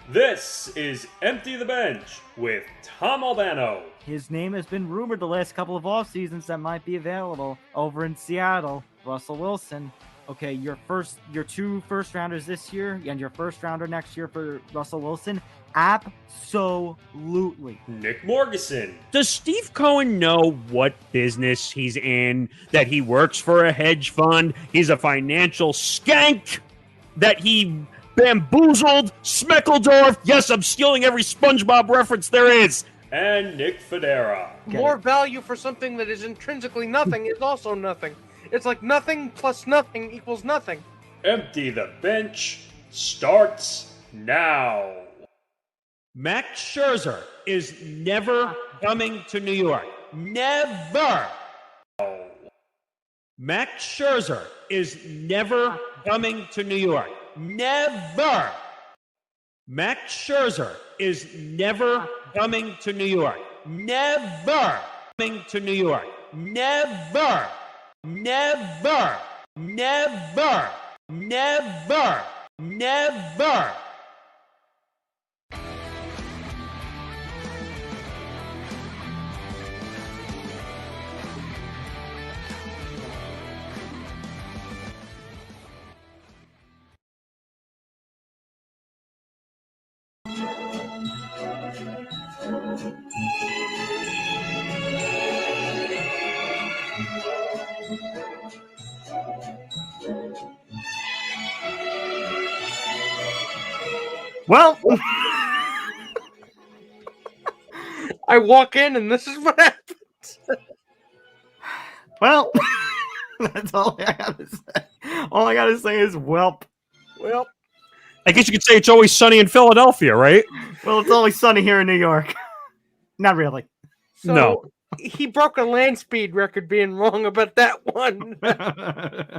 This is Empty the Bench with Tom Albano. His name has been rumored the last couple of off seasons that might be available over in Seattle. Russell Wilson. Okay, your two first rounders this year and your first rounder next year for Russell Wilson. Absolutely. Nick Morgasen. Does Steve Cohen know what business he's in? That he works for a hedge fund? He's a financial skank? That he bamboozled Smeckledorf? Yes, I'm stealing every SpongeBob reference there is. And Nick Fodera. More value for something that is intrinsically nothing is also nothing. It's like nothing plus nothing equals nothing. Empty the Bench starts now. Max Scherzer is never coming to New York. Never. Max Scherzer is never coming to New York. Never. Max Scherzer is never coming to New York. Never coming to New York. Never. Never. Never. Never. Never. Well, I walk in and this is what happens. well, that's all I gotta say. All I gotta say is welp. Well, I guess you could say it's always sunny in Philadelphia, right? Well, it's always sunny here in New York. Not really. so No. He broke a land speed record being wrong about that one.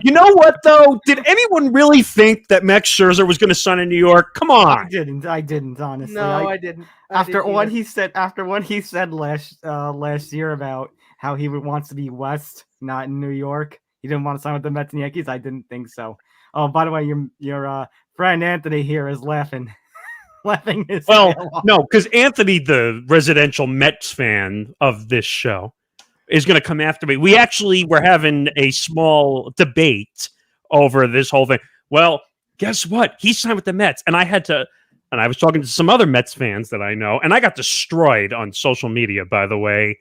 You know what, though? Did anyone really think that Max Scherzer was going to sign in New York? Come on. I didn't, honestly. No, I didn't. After what he said last year about how he wants to be West, not in New York. He didn't want to sign with the Mets and Yankees. I didn't think so. Oh, by the way, your friend Anthony here is laughing. Laughing his tail off. No, because Anthony, the residential Mets fan of this show, is going to come after me. We actually were having a small debate over this whole thing. Well, guess what? He signed with the Mets, and I was talking to some other Mets fans that I know, and I got destroyed on social media, by the way,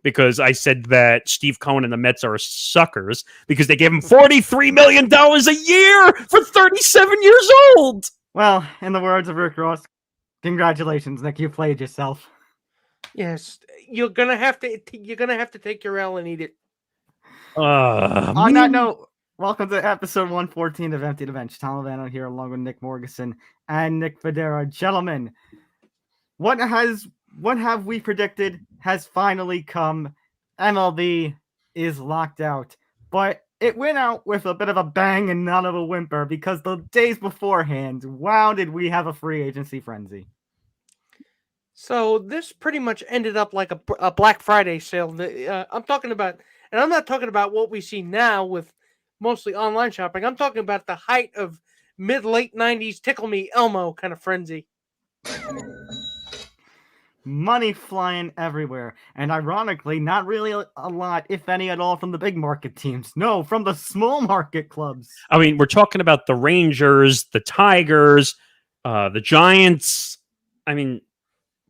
because I said that Steve Cohen and the Mets are suckers because they gave him $43 million a year for 37 years old. Well, in the words of Rick Ross, congratulations, Nick. You played yourself. Yes, you're gonna have to take your L and eat it. On that note, welcome to episode 114 of Empty the Bench. Tom Albano here along with Nick Morgasen and Nick Fodera. Gentlemen, what have we predicted has finally come. MLB is locked out, but it went out with a bit of a bang and not of a whimper because the days beforehand, wow, did we have a free agency frenzy. So this pretty much ended up like a Black Friday sale. I'm talking about, and I'm not talking about what we see now with mostly online shopping. I'm talking about the height of mid-late 90s Tickle Me Elmo kind of frenzy. Money flying everywhere. And ironically, not really a lot, if any at all, from the big market teams. No, from the small market clubs. I mean, we're talking about the Rangers, the Tigers, the Giants. I mean,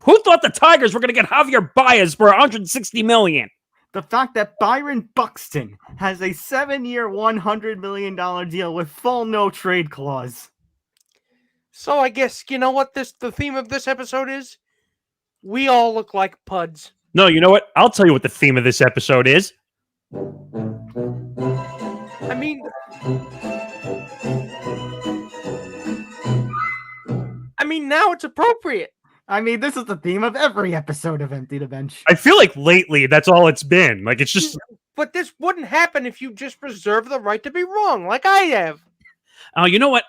who thought the Tigers were going to get Javier Baez for $160 million? The fact that Byron Buxton has a 7-year, $100 million deal with full no-trade clause. So I guess, you know what the theme of this episode is? We all look like puds. No, you know what? I'll tell you what the theme of this episode is. I mean, now it's appropriate. I mean, this is the theme of every episode of Empty the Bench. I feel like lately that's all it's been. Like, it's just... But this wouldn't happen if you just reserve the right to be wrong, like I have. Oh, you know what?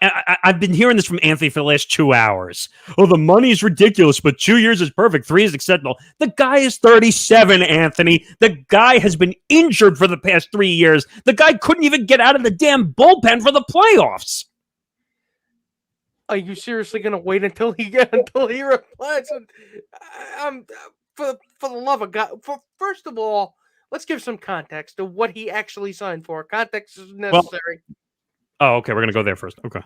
I've been hearing this from Anthony for the last 2 hours. Oh, the money's ridiculous, but 2 years is perfect. 3 is acceptable. The guy is 37, Anthony. The guy has been injured for the past 3 years. The guy couldn't even get out of the damn bullpen for the playoffs. Are you seriously going to wait until he replies? I'm for the love of God. First of all, let's give some context to what he actually signed for. Context is necessary. Oh, okay. We're gonna go there first. Okay.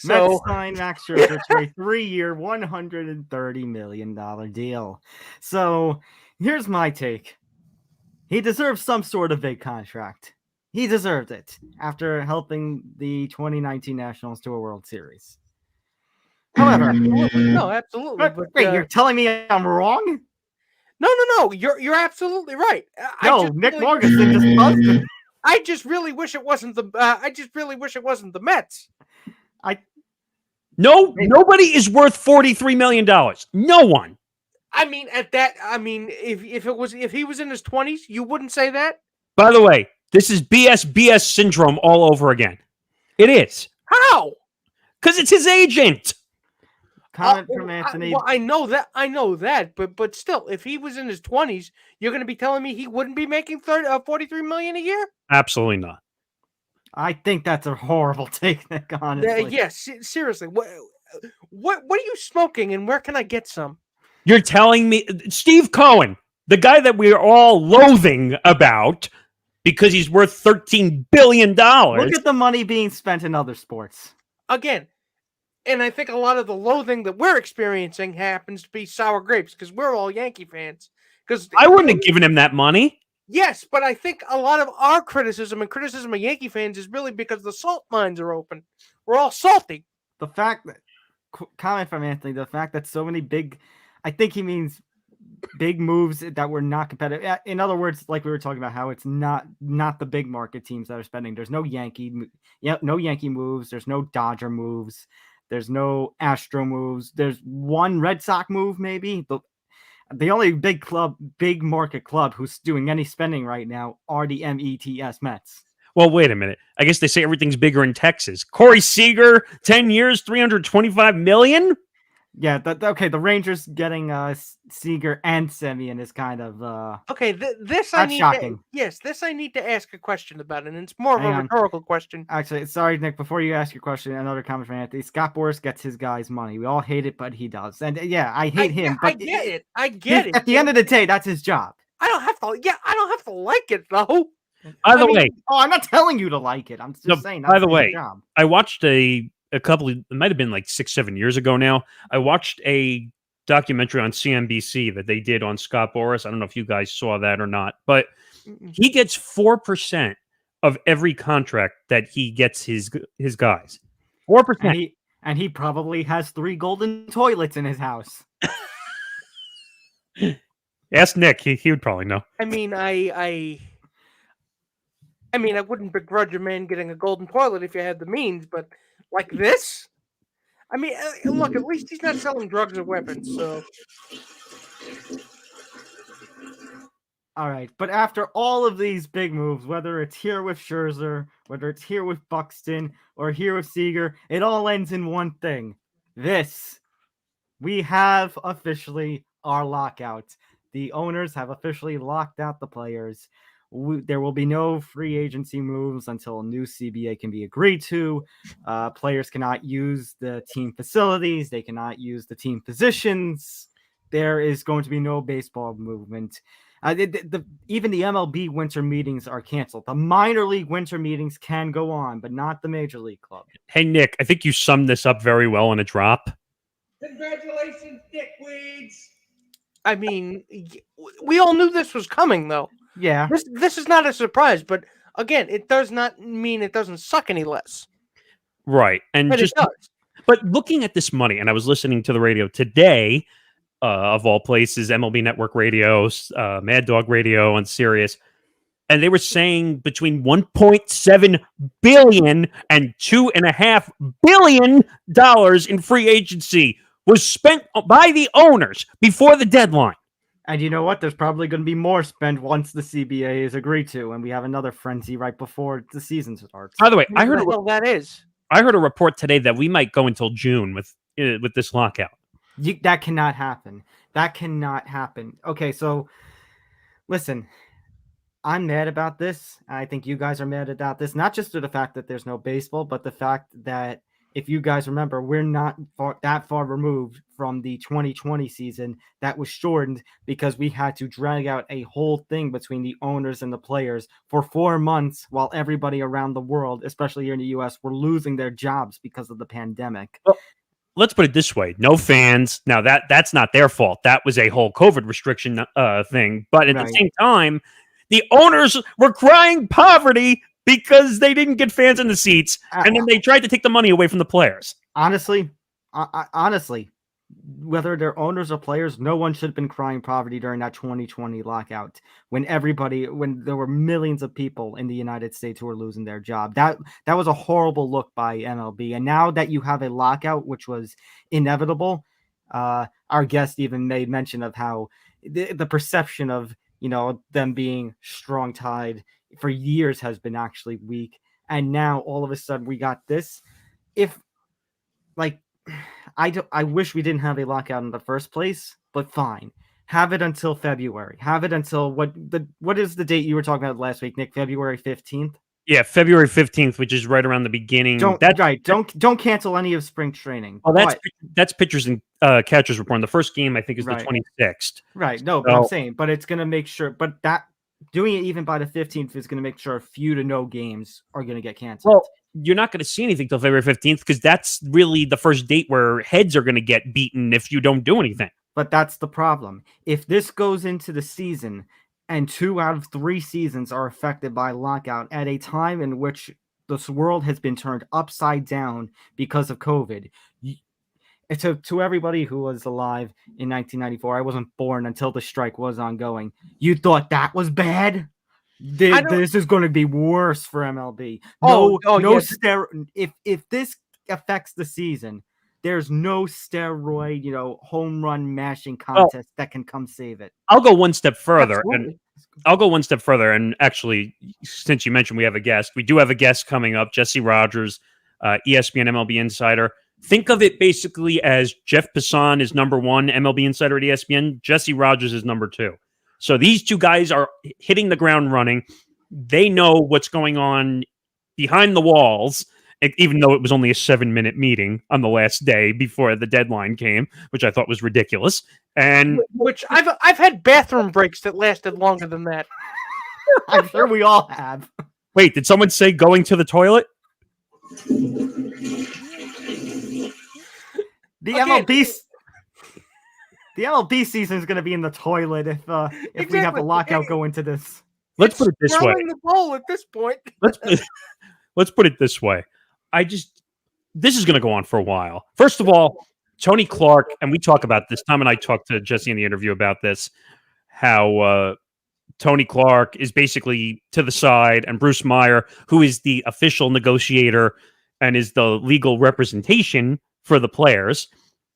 Mets So signed Max Scherzer to a 3-year, $130 million deal. So here's my take. He deserves some sort of big contract. He deserved it after helping the 2019 Nationals to a World Series. However, absolutely. But wait, you're telling me I'm wrong? No. You're absolutely right. Nick Morgasen just buzzed him. I just really wish it wasn't the Mets. Nobody is worth $43 million. No one. I mean, if he was in his 20s, you wouldn't say that. By the way, this is BS syndrome all over again. It is. How? Because it's his agent. Comment from Anthony. I know that, but still, if he was in his 20s, you're going to be telling me he wouldn't be making $43 million a year? Absolutely not. I think that's a horrible take, Nick, honestly. Yes, seriously. What are you smoking, and where can I get some? You're telling me Steve Cohen, the guy that we're all loathing about because he's worth $13 billion. Look at the money being spent in other sports. Again, and I think a lot of the loathing that we're experiencing happens to be sour grapes because we're all Yankee fans. Because I wouldn't have given him that money. Yes, but I think a lot of our criticism of Yankee fans is really because the salt mines are open. We're all salty. The fact that, comment from Anthony, the fact that so many big, I think he means big moves that were not competitive. In other words, like we were talking about, how it's not the big market teams that are spending. There's no Yankee moves. There's no Dodger moves. There's no Astro moves. There's one Red Sox move, maybe. The only big market club who's doing any spending right now are the Mets. Well, wait a minute. I guess they say everything's bigger in Texas. Corey Seager, 10 years, $325 million? Yeah, okay. The Rangers getting Seager and Semien is kind of okay. This that's shocking. This I need to ask a question about, and it's more of a rhetorical question. Actually, sorry, Nick. Before you ask your question, another comment from Anthony. Scott Boras gets his guys' money. We all hate it, but he does. And yeah, I hate him. But I get it. At the end of the day, that's his job. I don't have to. Yeah, I don't have to like it though. By the way, I'm not telling you to like it. I'm just saying. By the way, I watched a couple of, it might have been like 6-7 years ago now. I watched a documentary on CNBC that they did on Scott Boras. I don't know if you guys saw that or not, but he gets 4% of every contract that he gets his guys. 4%. And he probably has 3 golden toilets in his house. Ask Nick. He would probably know. I mean, I wouldn't begrudge a man getting a golden toilet if you had the means, but like this? I mean, look, at least he's not selling drugs or weapons, so. All right, but after all of these big moves, whether it's here with Scherzer, whether it's here with Buxton, or here with Seager, it all ends in one thing. We have officially our lockout. The owners have officially locked out the players. There will be no free agency moves until a new CBA can be agreed to. Players cannot use the team facilities. They cannot use the team positions. There is going to be no baseball movement. Even the MLB winter meetings are canceled. The minor league winter meetings can go on, but not the major league club. Hey, Nick, I think you summed this up very well in a drop. Congratulations, dickweeds. I mean, we all knew this was coming, though. Yeah. This is not a surprise, but again, it does not mean it doesn't suck any less. Right. And but it does. But looking at this money, and I was listening to the radio today, of all places, MLB Network Radio, Mad Dog Radio on Sirius, and they were saying between $1.7 billion and $2.5 billion in free agency was spent by the owners before the deadline. And you know what? There's probably going to be more spent once the CBA is agreed to, and we have another frenzy right before the season starts. By the way, I heard a report today that we might go until June with this lockout. That cannot happen. That cannot happen. Okay, so listen, I'm mad about this. I think you guys are mad about this, not just to the fact that there's no baseball, but the fact that if you guys remember, we're not that far removed from the 2020 season that was shortened because we had to drag out a whole thing between the owners and the players for 4 months while everybody around the world, especially here in the US, were losing their jobs because of the pandemic. Well, let's put it this way. No fans. Now, that's not their fault. That was a whole COVID restriction thing. But at the same time, the owners were crying poverty because they didn't get fans in the seats, and then they tried to take the money away from the players. Honestly, whether they're owners or players, no one should have been crying poverty during that 2020 lockout when there were millions of people in the United States who were losing their job. That was a horrible look by MLB. And now that you have a lockout, which was inevitable, our guest even made mention of how the perception of, them being strong-tied for years has been actually weak. And now all of a sudden we got this. I wish we didn't have a lockout in the first place, but fine. Have it until February. Have it until what is the date you were talking about last week, Nick? February 15th? Yeah, February 15th, which is right around the beginning. Don't cancel any of spring training. Oh, that's pitchers and catchers report. The first game, I think, is the 26th. Right. No, but I'm saying, but it's going to make sure, but that doing it even by the 15th is going to make sure a few to no games are going to get canceled. Well, you're not going to see anything till February 15th because that's really the first date where heads are going to get beaten if you don't do anything. But that's the problem. If this goes into the season and 2 out of 3 seasons are affected by lockout at a time in which this world has been turned upside down because of COVID, to everybody who was alive in 1994, I wasn't born until the strike was ongoing. You thought that was bad? This is going to be worse for MLB. If this affects the season, there's no steroid, home run mashing contest that can come save it. I'll go one step further. And actually, since you mentioned we have a guest, we do have a guest coming up, Jesse Rogers, ESPN MLB Insider. Think of it basically as Jeff Passan is number 1 MLB Insider at ESPN. Jesse Rogers is number 2. So these two guys are hitting the ground running. They know what's going on behind the walls, even though it was only a 7-minute meeting on the last day before the deadline came, which I thought was ridiculous. And which I've had bathroom breaks that lasted longer than that. I'm sure we all have. Wait, did someone say going to the toilet? The MLB season is going to be in the toilet if we have a lockout go into this. Let's put it this way. The bowl at this point. Let's put it this way. This is going to go on for a while. First of all, Tony Clark, and we talk about this. Tom and I talked to Jesse in the interview about this, how Tony Clark is basically to the side, and Bruce Meyer, who is the official negotiator and is the legal representation for the players,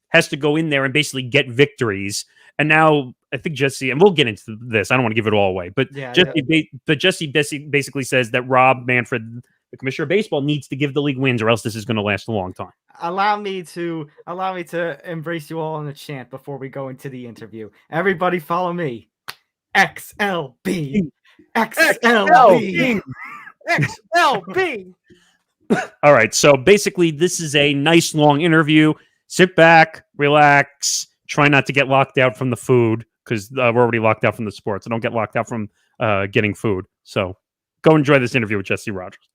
has to go in there and basically get victories. And now I think Jesse, and we'll get into this, I don't want to give it all away, but Jesse basically says that Rob Manfred, the commissioner of baseball, needs to give the league wins or else this is going to last a long time. Allow me to embrace you all in a chant before we go into the interview. Everybody follow me. XLB. XLB. XLB. All right. So basically this is a nice long interview. Sit back, relax, try not to get locked out from the food because we're already locked out from the sports. I don't get locked out from getting food. So go enjoy this interview with Jesse Rogers.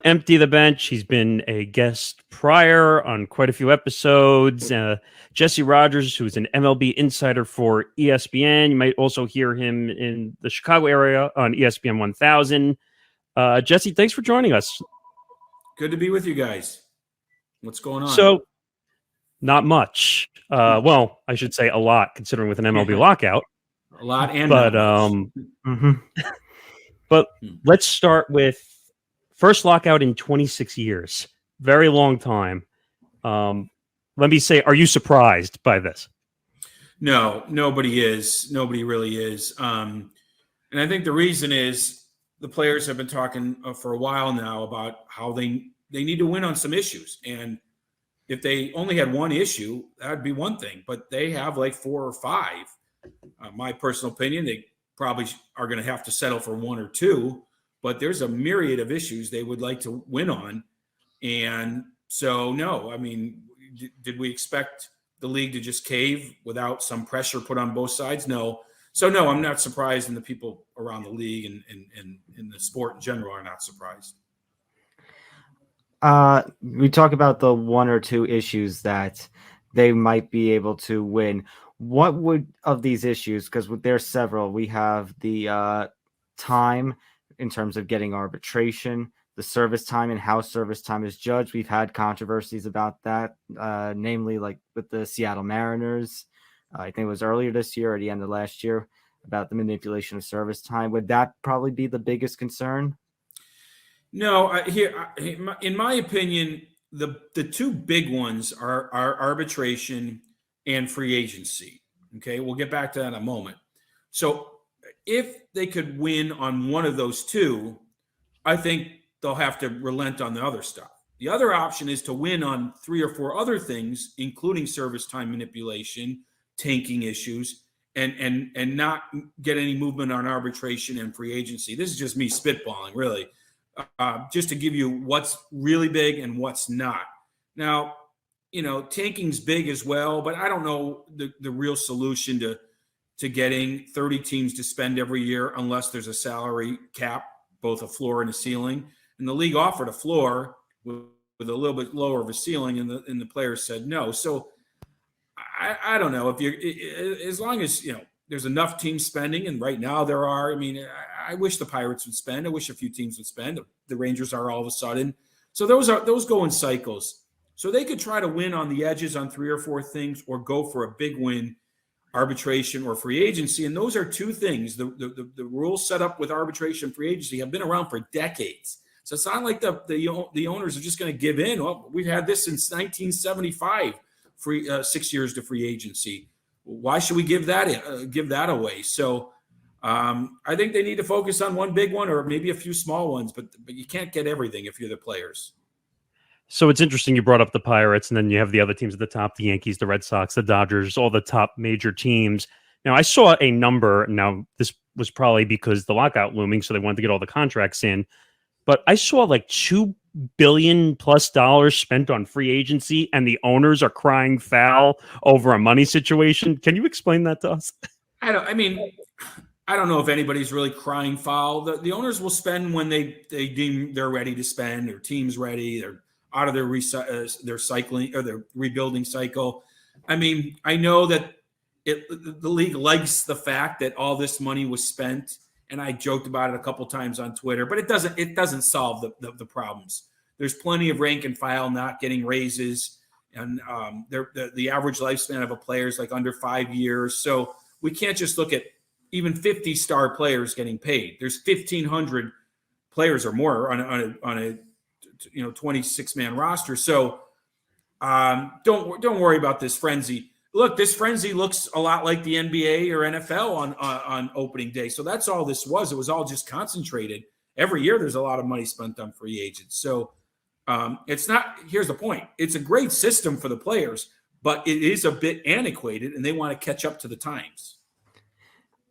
Empty the Bench. He's been a guest prior on quite a few episodes. Jesse Rogers, who's an MLB insider for ESPN. You might also hear him in the Chicago area on ESPN 1000. Jesse, thanks for joining us. Good to be with you guys. What's going on? So, not much. Well, I should say a lot, considering with an MLB lockout. A lot, and but let's start with first lockout in 26 years. Very long time. Let me say, are you surprised by this? No, nobody is. Nobody really is. And I think the reason is the players have been talking for a while now about how they need to win on some issues. And if they only had one issue, that would be one thing. But they have like 4 or 5. My personal opinion, they probably are going to have to settle for 1 or 2. But there's a myriad of issues they would like to win on. And So no, I mean, did we expect the league to just cave without some pressure put on both sides? No. So no, I'm not surprised, and the people around the league and in the sport in general are not surprised. We talk about the one or two issues that they might be able to win. What would of these issues, because there's several, we have the time in terms of getting arbitration, the service time and how service time is judged. We've had controversies about that, namely like with the Seattle Mariners. I think it was earlier this year or the end of last year about the manipulation of service time. Would that probably be the biggest concern? No, in my opinion, the two big ones are arbitration and free agency. Okay, we'll get back to that in a moment. So if they could win on one of those two, I think they'll have to relent on the other stuff. The other option is to win on 3 or 4 other things, including service time manipulation, tanking issues, and not get any movement on arbitration and free agency. This is just me spitballing, really, just to give you what's really big and what's not. Now, tanking's big as well, but I don't know the real solution to getting 30 teams to spend every year unless there's a salary cap, both a floor and a ceiling. And the league offered a floor with a little bit lower of a ceiling, and the players said no. So I don't know as long as there's enough teams spending, and right now there are. I mean, I wish the Pirates would spend. I wish a few teams would spend. The Rangers are all of a sudden. So those go in cycles. So they could try to win on the edges on 3 or 4 things, or go for a big win, arbitration or free agency. And those are two things. The rules set up with arbitration and free agency have been around for decades. So it's not like the owners are just going to give in. Well, we've had this since 1975, 6 years to free agency. Why should we give that away? So I think they need to focus on one big one or maybe a few small ones, but you can't get everything if you're the players. So it's interesting you brought up the Pirates, and then you have the other teams at the top, the Yankees, the Red Sox, the Dodgers, all the top major teams. Now, I saw a number. Now, this was probably because the lockout looming, so they wanted to get all the contracts in. But I saw like $2 billion+ spent on free agency, and the owners are crying foul over a money situation. Can you explain that to us? I don't know if anybody's really crying foul. The owners will spend when they deem they're ready to spend. Their team's ready. They're out of their cycling or their rebuilding cycle. I mean, I know that the league likes the fact that all this money was spent, and I joked about it a couple times on Twitter, but it doesn't solve the problems. There's plenty of rank and file not getting raises, and the average lifespan of a player is like under 5 years. So we can't just look at even 50 star players getting paid. There's 1,500 players or more on a 26-man roster. So don't worry about this frenzy. Look, this frenzy looks a lot like the NBA or NFL on opening day. So that's all this was. It was all just concentrated. Every year there's a lot of money spent on free agents. So it's not, here's the point. It's a great system for the players, but it is a bit antiquated, and they want to catch up to the times.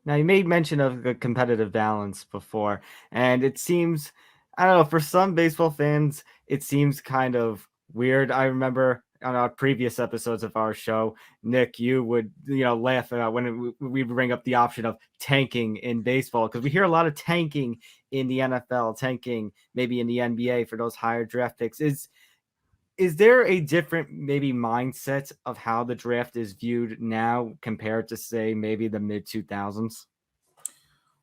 Now, you made mention of the competitive balance before, and it seems, I don't know, for some baseball fans, it seems kind of weird. I remember on our previous episodes of our show, Nick, you would laugh about when we bring up the option of tanking in baseball, because we hear a lot of tanking in the NFL, tanking maybe in the NBA for those higher draft picks. Is there a different maybe mindset of how the draft is viewed now compared to, say, maybe the mid-2000s?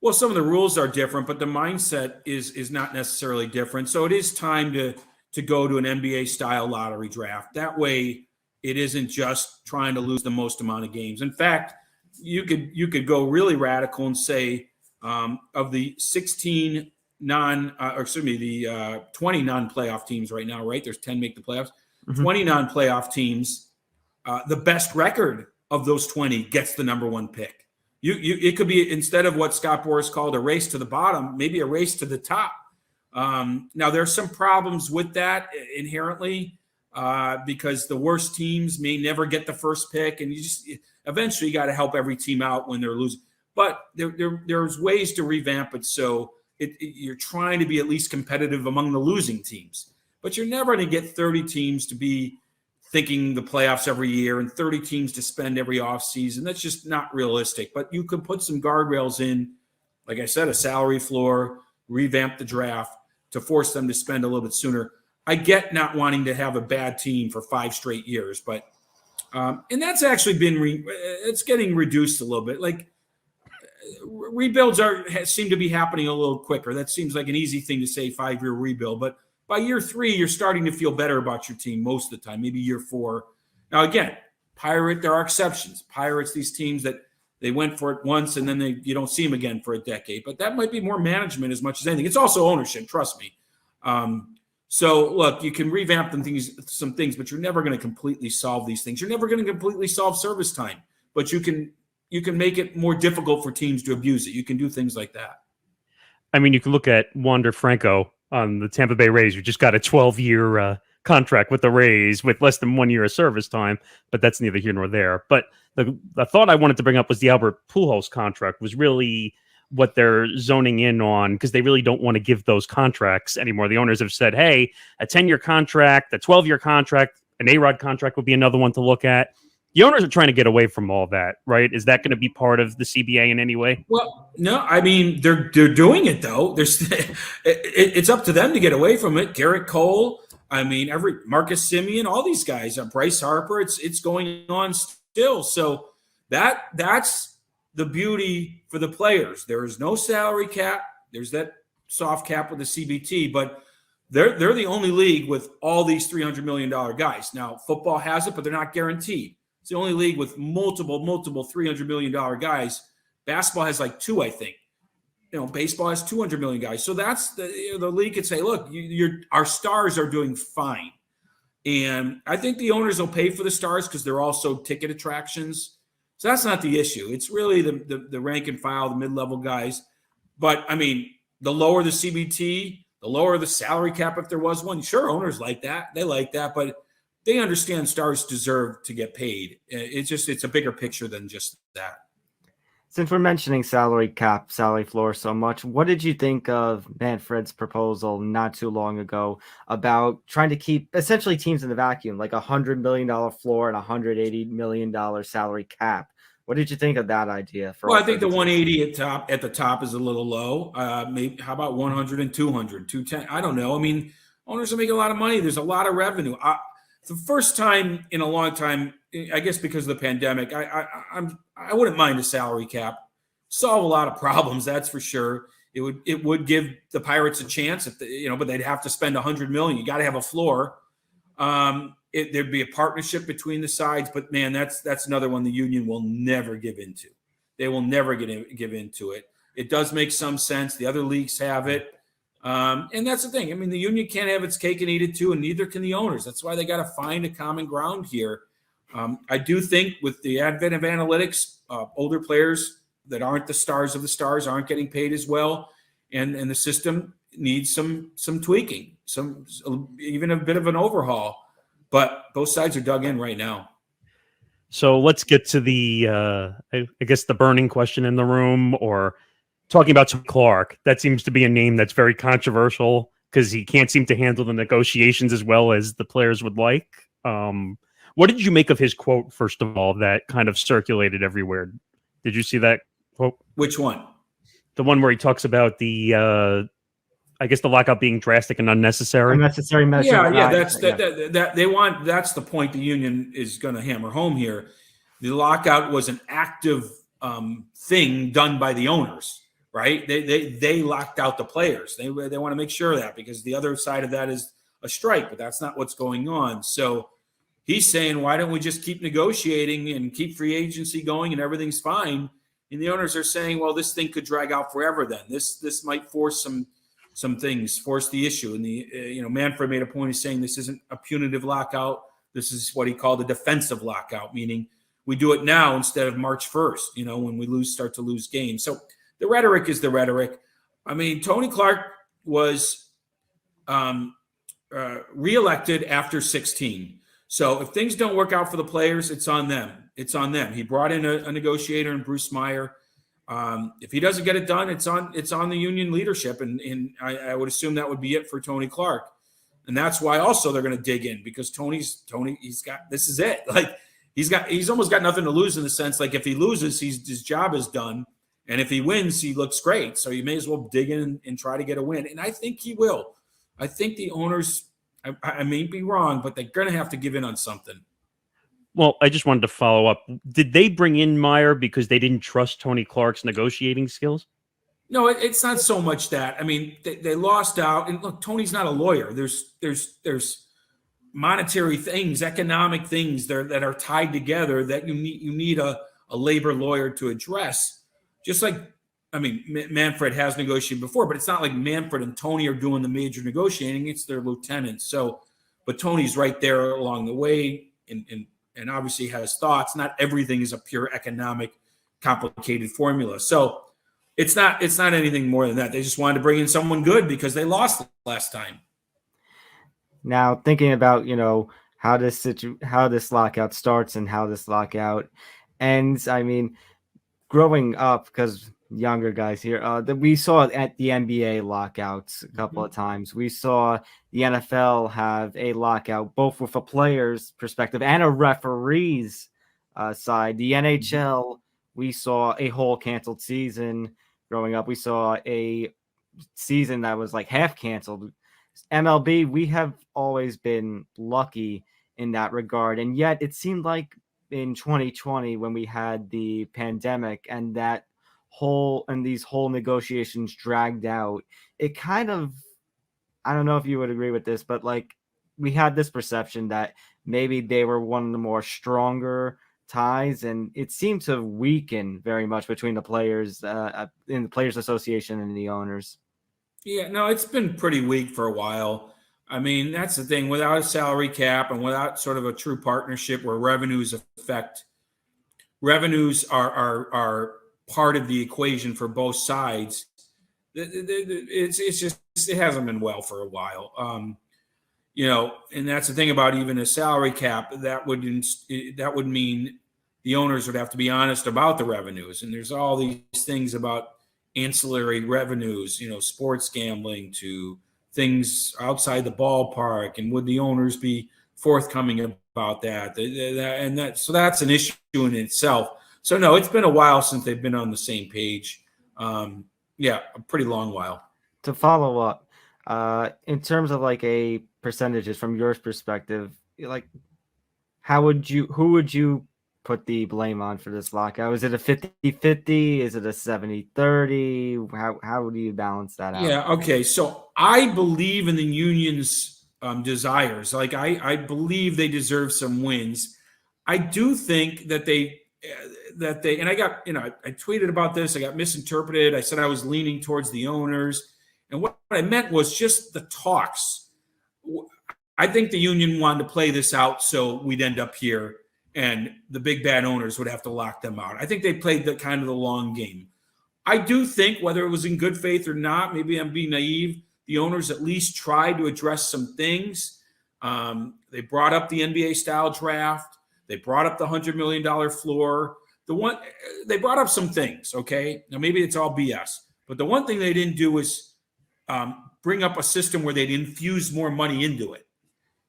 Well, some of the rules are different, but the mindset is not necessarily different. So it is time to go to an NBA-style lottery draft. That way, it isn't just trying to lose the most amount of games. In fact, you could go really radical and say of the 20 non-playoff teams right now, right? There's 10 make the playoffs. Mm-hmm. 20 non-playoff teams, the best record of those 20 gets the number one pick. It could be, instead of what Scott Boras called a race to the bottom, maybe a race to the top. Now, there's some problems with that inherently because the worst teams may never get the first pick, and eventually you got to help every team out when they're losing. But there's ways to revamp it so you're trying to be at least competitive among the losing teams. but you're never going to get 30 teams to be thinking the playoffs every year and 30 teams to spend every offseason. That's just not realistic. But you could put some guardrails in, like I said, a salary floor, revamp the draft to force them to spend a little bit sooner. I get not wanting to have a bad team for 5 straight years, but and that's actually been it's getting reduced a little bit. Like rebuilds seem to be happening a little quicker. That seems like an easy thing to say, 5-year rebuild, but by year 3, you're starting to feel better about your team most of the time, maybe year 4. Now, again, there are exceptions. Pirates, these teams that they went for it once and then you don't see them again for a decade. But that might be more management as much as anything. It's also ownership, trust me. So, look, you can revamp some things, but you're never going to completely solve these things. You're never going to completely solve service time, but you can make it more difficult for teams to abuse it. You can do things like that. I mean, you can look at Wander Franco on the Tampa Bay Rays, who just got a 12-year contract with the Rays with less than 1 year of service time, but that's neither here nor there. But the thought I wanted to bring up was the Albert Pujols contract was really what they're zoning in on, because they really don't want to give those contracts anymore. The owners have said, hey, a 10-year contract, a 12-year contract, an A-Rod contract would be another one to look at. The owners are trying to get away from all that, right? Is that going to be part of the CBA in any way? Well, no. I mean, they're doing it, though. It's up to them to get away from it. Garrett Cole, I mean, Marcus Semien, all these guys, Bryce Harper, it's going on still. So that's the beauty for the players. There is no salary cap. There's that soft cap with the CBT, but they're the only league with all these $300 million guys. Now, football has it, but they're not guaranteed. It's the only league with multiple $300 million guys. Basketball has like 2, I think. Baseball has 200 million guys. So that's the league could say, look, our stars are doing fine. And I think the owners will pay for the stars because they're also ticket attractions. So that's not the issue. It's really the rank and file, the mid-level guys. But, I mean, the lower the CBT, the lower the salary cap if there was one. Sure, owners like that. They like that. But they understand stars deserve to get paid. It's a bigger picture than just that. Since we're mentioning salary cap, salary floor so much, what did you think of Manfred's proposal not too long ago about trying to keep essentially teams in the vacuum, like $100 million floor and $180 million salary cap? What did you think of that idea? Well, I think the 180 at the top is a little low. Maybe how about 100 and 200, 210? I don't know. I mean, owners are making a lot of money. There's a lot of revenue. The first time in a long time, I guess because of the pandemic, I wouldn't mind a salary cap. Solve a lot of problems, that's for sure. It would give the Pirates a chance, but they'd have to spend $100 million. You got to have a floor. There'd be a partnership between the sides, but man, that's another one the union will never give into. They will never give into it. It does make some sense. The other leagues have it. And that's the thing. I mean, the union can't have its cake and eat it too, and neither can the owners. That's why they got to find a common ground here. I do think with the advent of analytics, older players that aren't the stars of the stars aren't getting paid as well, and the system needs some tweaking, even a bit of an overhaul. But both sides are dug in right now. So let's get to the, I guess, the burning question in the room, or talking about Tony Clark. That seems to be a name that's very controversial because he can't seem to handle the negotiations as well as the players would like. What did you make of his quote, first of all, that kind of circulated everywhere? Did you see that quote? Which one? The one where he talks about the lockout being drastic and unnecessary. Unnecessary measure. Yeah. That's the point the union is going to hammer home here. The lockout was an active thing done by the owners, right? They locked out the players. They want to make sure of that, because the other side of that is a strike, but that's not what's going on. So he's saying, why don't we just keep negotiating and keep free agency going and everything's fine? And the owners are saying, well, this thing could drag out forever then. This might force some things, force the issue. And Manfred made a point of saying this isn't a punitive lockout. This is what he called a defensive lockout, meaning we do it now instead of March 1st, when we start to lose games. So the rhetoric is the rhetoric. I mean, Tony Clark was reelected after 16. So if things don't work out for the players, it's on them. It's on them. He brought in a negotiator in Bruce Meyer. If he doesn't get it done, it's on the union leadership. And I would assume that would be it for Tony Clark. And that's why also they're going to dig in, because Tony, he's got, this is it. Like he's almost got nothing to lose, in the sense, like if he loses, his job is done. And if he wins, he looks great. So you may as well dig in and try to get a win. And I think he will. I think the owners, I may be wrong, but they're going to have to give in on something. Well, I just wanted to follow up. Did they bring in Meyer because they didn't trust Tony Clark's negotiating skills? No, it's not so much that. I mean, they lost out. And look, Tony's not a lawyer. There's monetary things, economic things that are tied together that you need a labor lawyer to address. Just like, I mean, Manfred has negotiated before, but it's not like Manfred and Tony are doing the major negotiating. It's their lieutenants. So, but Tony's right there along the way, and obviously has thoughts. Not everything is a pure economic, complicated formula. So it's not anything more than that. They just wanted to bring in someone good because they lost last time. Now, thinking about, how this lockout starts and how this lockout ends, I mean, growing up, because younger guys here, that we saw at the NBA lockouts a couple of times. We saw the NFL have a lockout, both with a player's perspective and a referee's side. The NHL, we saw a whole canceled season. Growing up, we saw a season that was like half canceled. MLB, we have always been lucky in that regard. And yet it seemed like in 2020, when we had the pandemic and these whole negotiations dragged out, it kind of, I don't know if you would agree with this, but like we had this perception that maybe they were one of the more stronger ties, and it seemed to weaken very much between the players in the Players Association and the owners. Yeah, no, it's been pretty weak for a while. I mean, that's the thing. Without a salary cap and without sort of a true partnership where revenues are part of the equation for both sides, it's just, it hasn't been well for a while. And that's the thing about even a salary cap. That would mean the owners would have to be honest about the revenues. And there's all these things about ancillary revenues, sports gambling to things outside the ballpark, and would the owners be forthcoming about that? So that's an issue in itself. So no, it's been a while since they've been on the same page. A pretty long while. To follow up, in terms of like a percentages from your perspective, like who would you put the blame on for this lockout? Is it a 50-50? Is it a 70-30? How do you balance that out? Yeah, okay. So I believe in the union's desires. Like I believe they deserve some wins. I do think that they and I got, I tweeted about this. I got misinterpreted. I said I was leaning towards the owners. And what I meant was just the talks. I think the union wanted to play this out so we'd end up here and the big bad owners would have to lock them out. I think they played the kind of the long game. I do think, whether it was in good faith or not, maybe I'm being naive, the owners at least tried to address some things. They brought up the NBA style draft. They brought up the $100 million floor. They brought up some things, okay? Now, maybe it's all BS. But the one thing they didn't do was bring up a system where they'd infuse more money into it.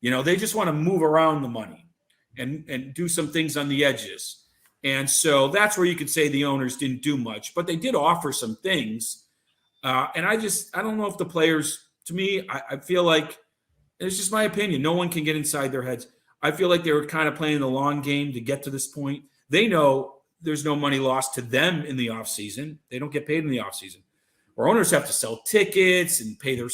They just want to move around the money and do some things on the edges. And so that's where you could say the owners didn't do much. But they did offer some things. And I don't know if the players, to me, I feel like, it's just my opinion, no one can get inside their heads. I feel like they were kind of playing the long game to get to this point. They know there's no money lost to them in the offseason. They don't get paid in the offseason. Or owners have to sell tickets and pay their,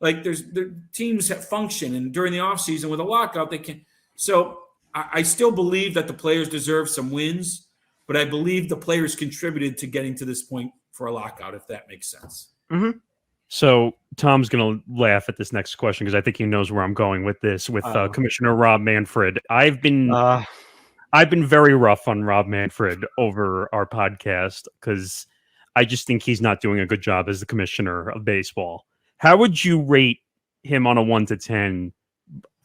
their teams that function. And during the offseason with a lockout, they can't. So I still believe that the players deserve some wins, but I believe the players contributed to getting to this point for a lockout, if that makes sense. Mm-hmm. So Tom's going to laugh at this next question because I think he knows where I'm going with this, with Commissioner Rob Manfred. I've been very rough on Rob Manfred over our podcast because I just think he's not doing a good job as the commissioner of baseball. How would you rate him on a 1 to 10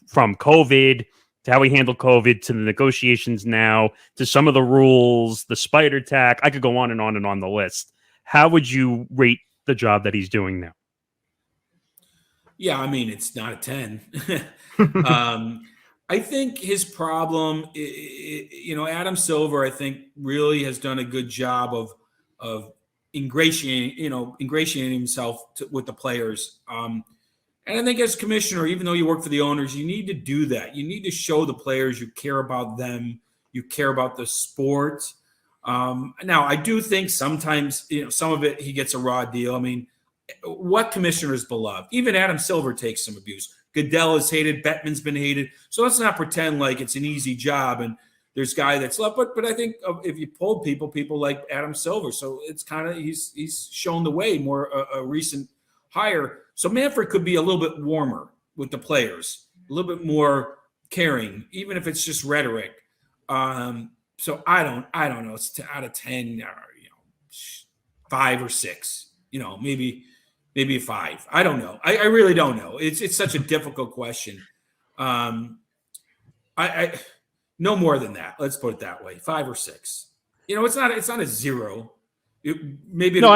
from COVID to how he handled COVID to the negotiations now to some of the rules, the spider tack? I could go on and on and on the list. How would you rate the job that he's doing now? Yeah, I mean, it's not a 10. I think his problem, Adam Silver, I think really has done a good job of ingratiating himself with the players. And I think as commissioner, even though you work for the owners, you need to do that. You need to show the players you care about them, you care about the sport. Now, I do think sometimes, some of it he gets a raw deal. I mean, what commissioner is beloved? Even Adam Silver takes some abuse. Goodell is hated. Bettman's been hated. So let's not pretend like it's an easy job and there's guy that's left. But I think if you polled people like Adam Silver. So it's kind of he's shown the way more a recent hire. So Manfred could be a little bit warmer with the players, a little bit more caring, even if it's just rhetoric. So I don't know. It's out of 10, 5 or 6. Maybe a 5. I don't know. I really don't know. It's such a difficult question. I no more than that. Let's put it that way. 5 or 6. It's not a 0. I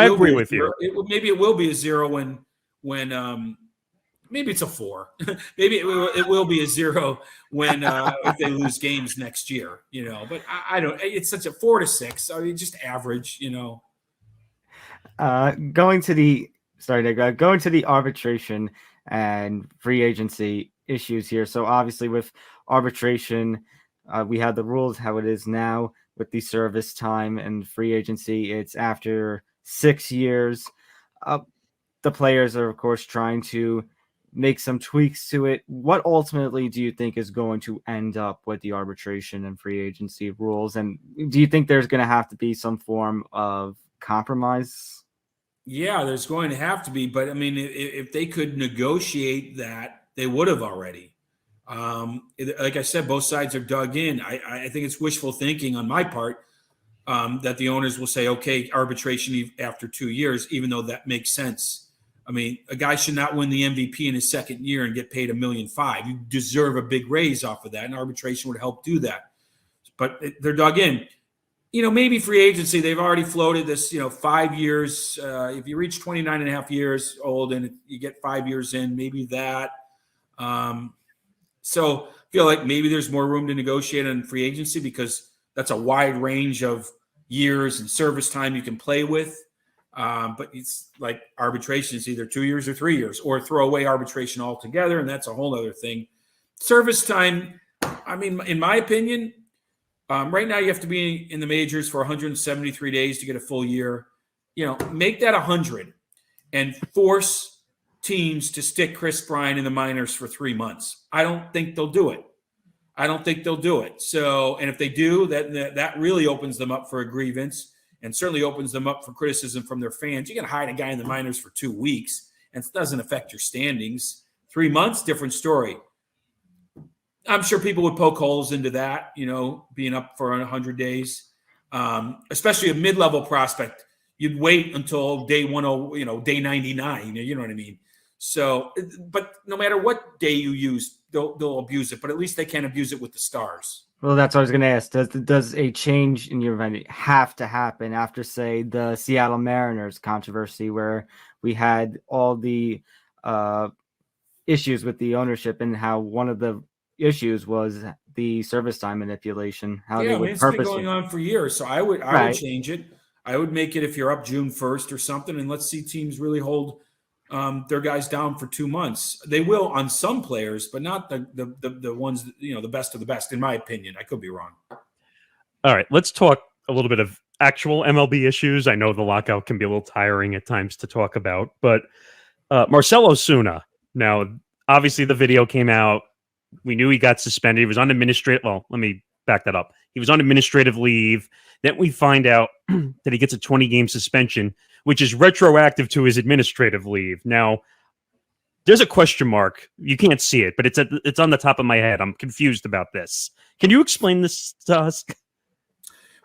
agree with you. Maybe it will be a 0 when maybe it's a 4. Maybe it will be a 0 when if they lose games next year. But I don't. It's such a 4 to 6. I mean, just average. Going to the arbitration and free agency issues here. So obviously with arbitration, we have the rules how it is now with the service time, and free agency, it's after 6 years. The players are, of course, trying to make some tweaks to it. What ultimately do you think is going to end up with the arbitration and free agency rules? And do you think there's going to have to be some form of compromise? Yeah, there's going to have to be. But, I mean, if they could negotiate that, they would have already. Like I said, both sides are dug in. I think it's wishful thinking on my part that the owners will say, okay, arbitration after 2 years, even though that makes sense. I mean, a guy should not win the MVP in his second year and get paid $1.5 million. You deserve a big raise off of that, and arbitration would help do that. But they're dug in. Maybe free agency, they've already floated this, 5 years. If you reach 29 and a half years old and you get 5 years in, maybe that. So I feel like maybe there's more room to negotiate on free agency because that's a wide range of years and service time you can play with. But it's like arbitration is either 2 years or 3 years, or throw away arbitration altogether, and that's a whole other thing. Service time, I mean, in my opinion, right now you have to be in the majors for 173 days to get a full year. Make that 100 and force teams to stick Chris Bryant in the minors for 3 months. I don't think they'll do it. So, and if they do, that really opens them up for a grievance and certainly opens them up for criticism from their fans. You can hide a guy in the minors for 2 weeks and it doesn't affect your standings. 3 months, different story. I'm sure people would poke holes into that, being up for 100 days, especially a mid-level prospect. You'd wait until day 10, day 99. You know what I mean? So, but no matter what day you use, they'll abuse it. But at least they can't abuse it with the stars. Well, that's what I was going to ask. Does a change in your venue have to happen after, say, the Seattle Mariners controversy, where we had all the issues with the ownership and how one of the issues was the service time manipulation? It's been going on for years. So I would change it. I would make it if you're up June 1st or something, and let's see teams really hold their guys down for 2 months. They will on some players, but not the ones, the best of the best, in my opinion. I could be wrong. All right, let's talk a little bit of actual MLB issues. I know the lockout can be a little tiring at times to talk about, but Marcell Ozuna. Now, obviously the video came out. We knew he got suspended. He was on administrative. Well, let me back that up. He was on administrative leave. Then we find out that he gets a 20-game suspension, which is retroactive to his administrative leave. Now, there's a question mark. You can't see it, but it's on the top of my head. I'm confused about this. Can you explain this to us?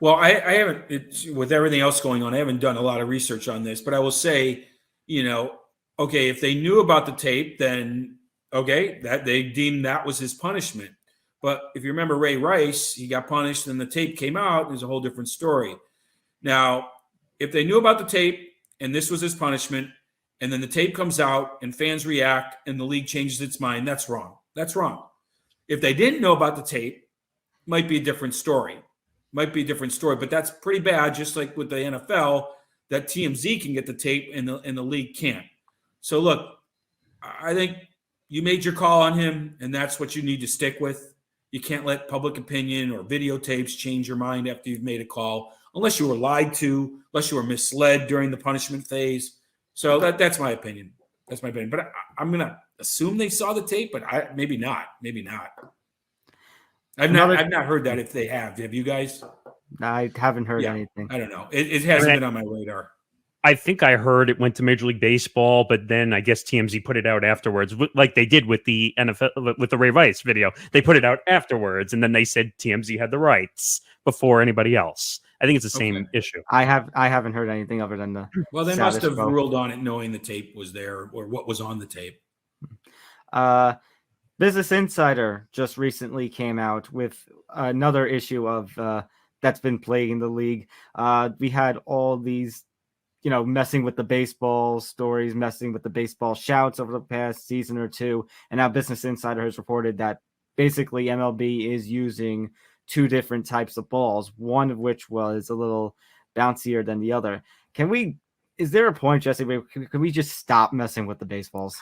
Well, I haven't, with everything else going on, I haven't done a lot of research on this, but I will say, okay, if they knew about the tape, then okay, that they deemed that was his punishment. But if you remember Ray Rice, he got punished and the tape came out. There's a whole different story. Now, if they knew about the tape and this was his punishment, and then the tape comes out and fans react and the league changes its mind, that's wrong. That's wrong. If they didn't know about the tape, might be a different story. But that's pretty bad, just like with the NFL, that TMZ can get the tape and the league can't. So look, I think you made your call on him, and that's what you need to stick with. You can't let public opinion or videotapes change your mind after you've made a call, unless you were lied to, unless you were misled during the punishment phase. So that's my opinion. But I'm going to assume they saw the tape, but maybe not. I've not heard that. If they have you guys? I haven't heard anything. I don't know. It hasn't been on my radar. I think I heard it went to Major League Baseball, but then I guess TMZ put it out afterwards, like they did with the NFL, with the Ray Rice video. They put it out afterwards, and then they said TMZ had the rights before anybody else. I think it's the same issue. I haven't heard anything other than the. Well, they must have ruled on it knowing the tape was there or what was on the tape. Business Insider just recently came out with another issue of that's been plaguing the league. We had all these, messing with the baseball stories, messing with the baseball shouts over the past season or two. And now Business Insider has reported that basically MLB is using two different types of balls, one of which was a little bouncier than the other. Is there a point, Jesse, where can we just stop messing with the baseballs?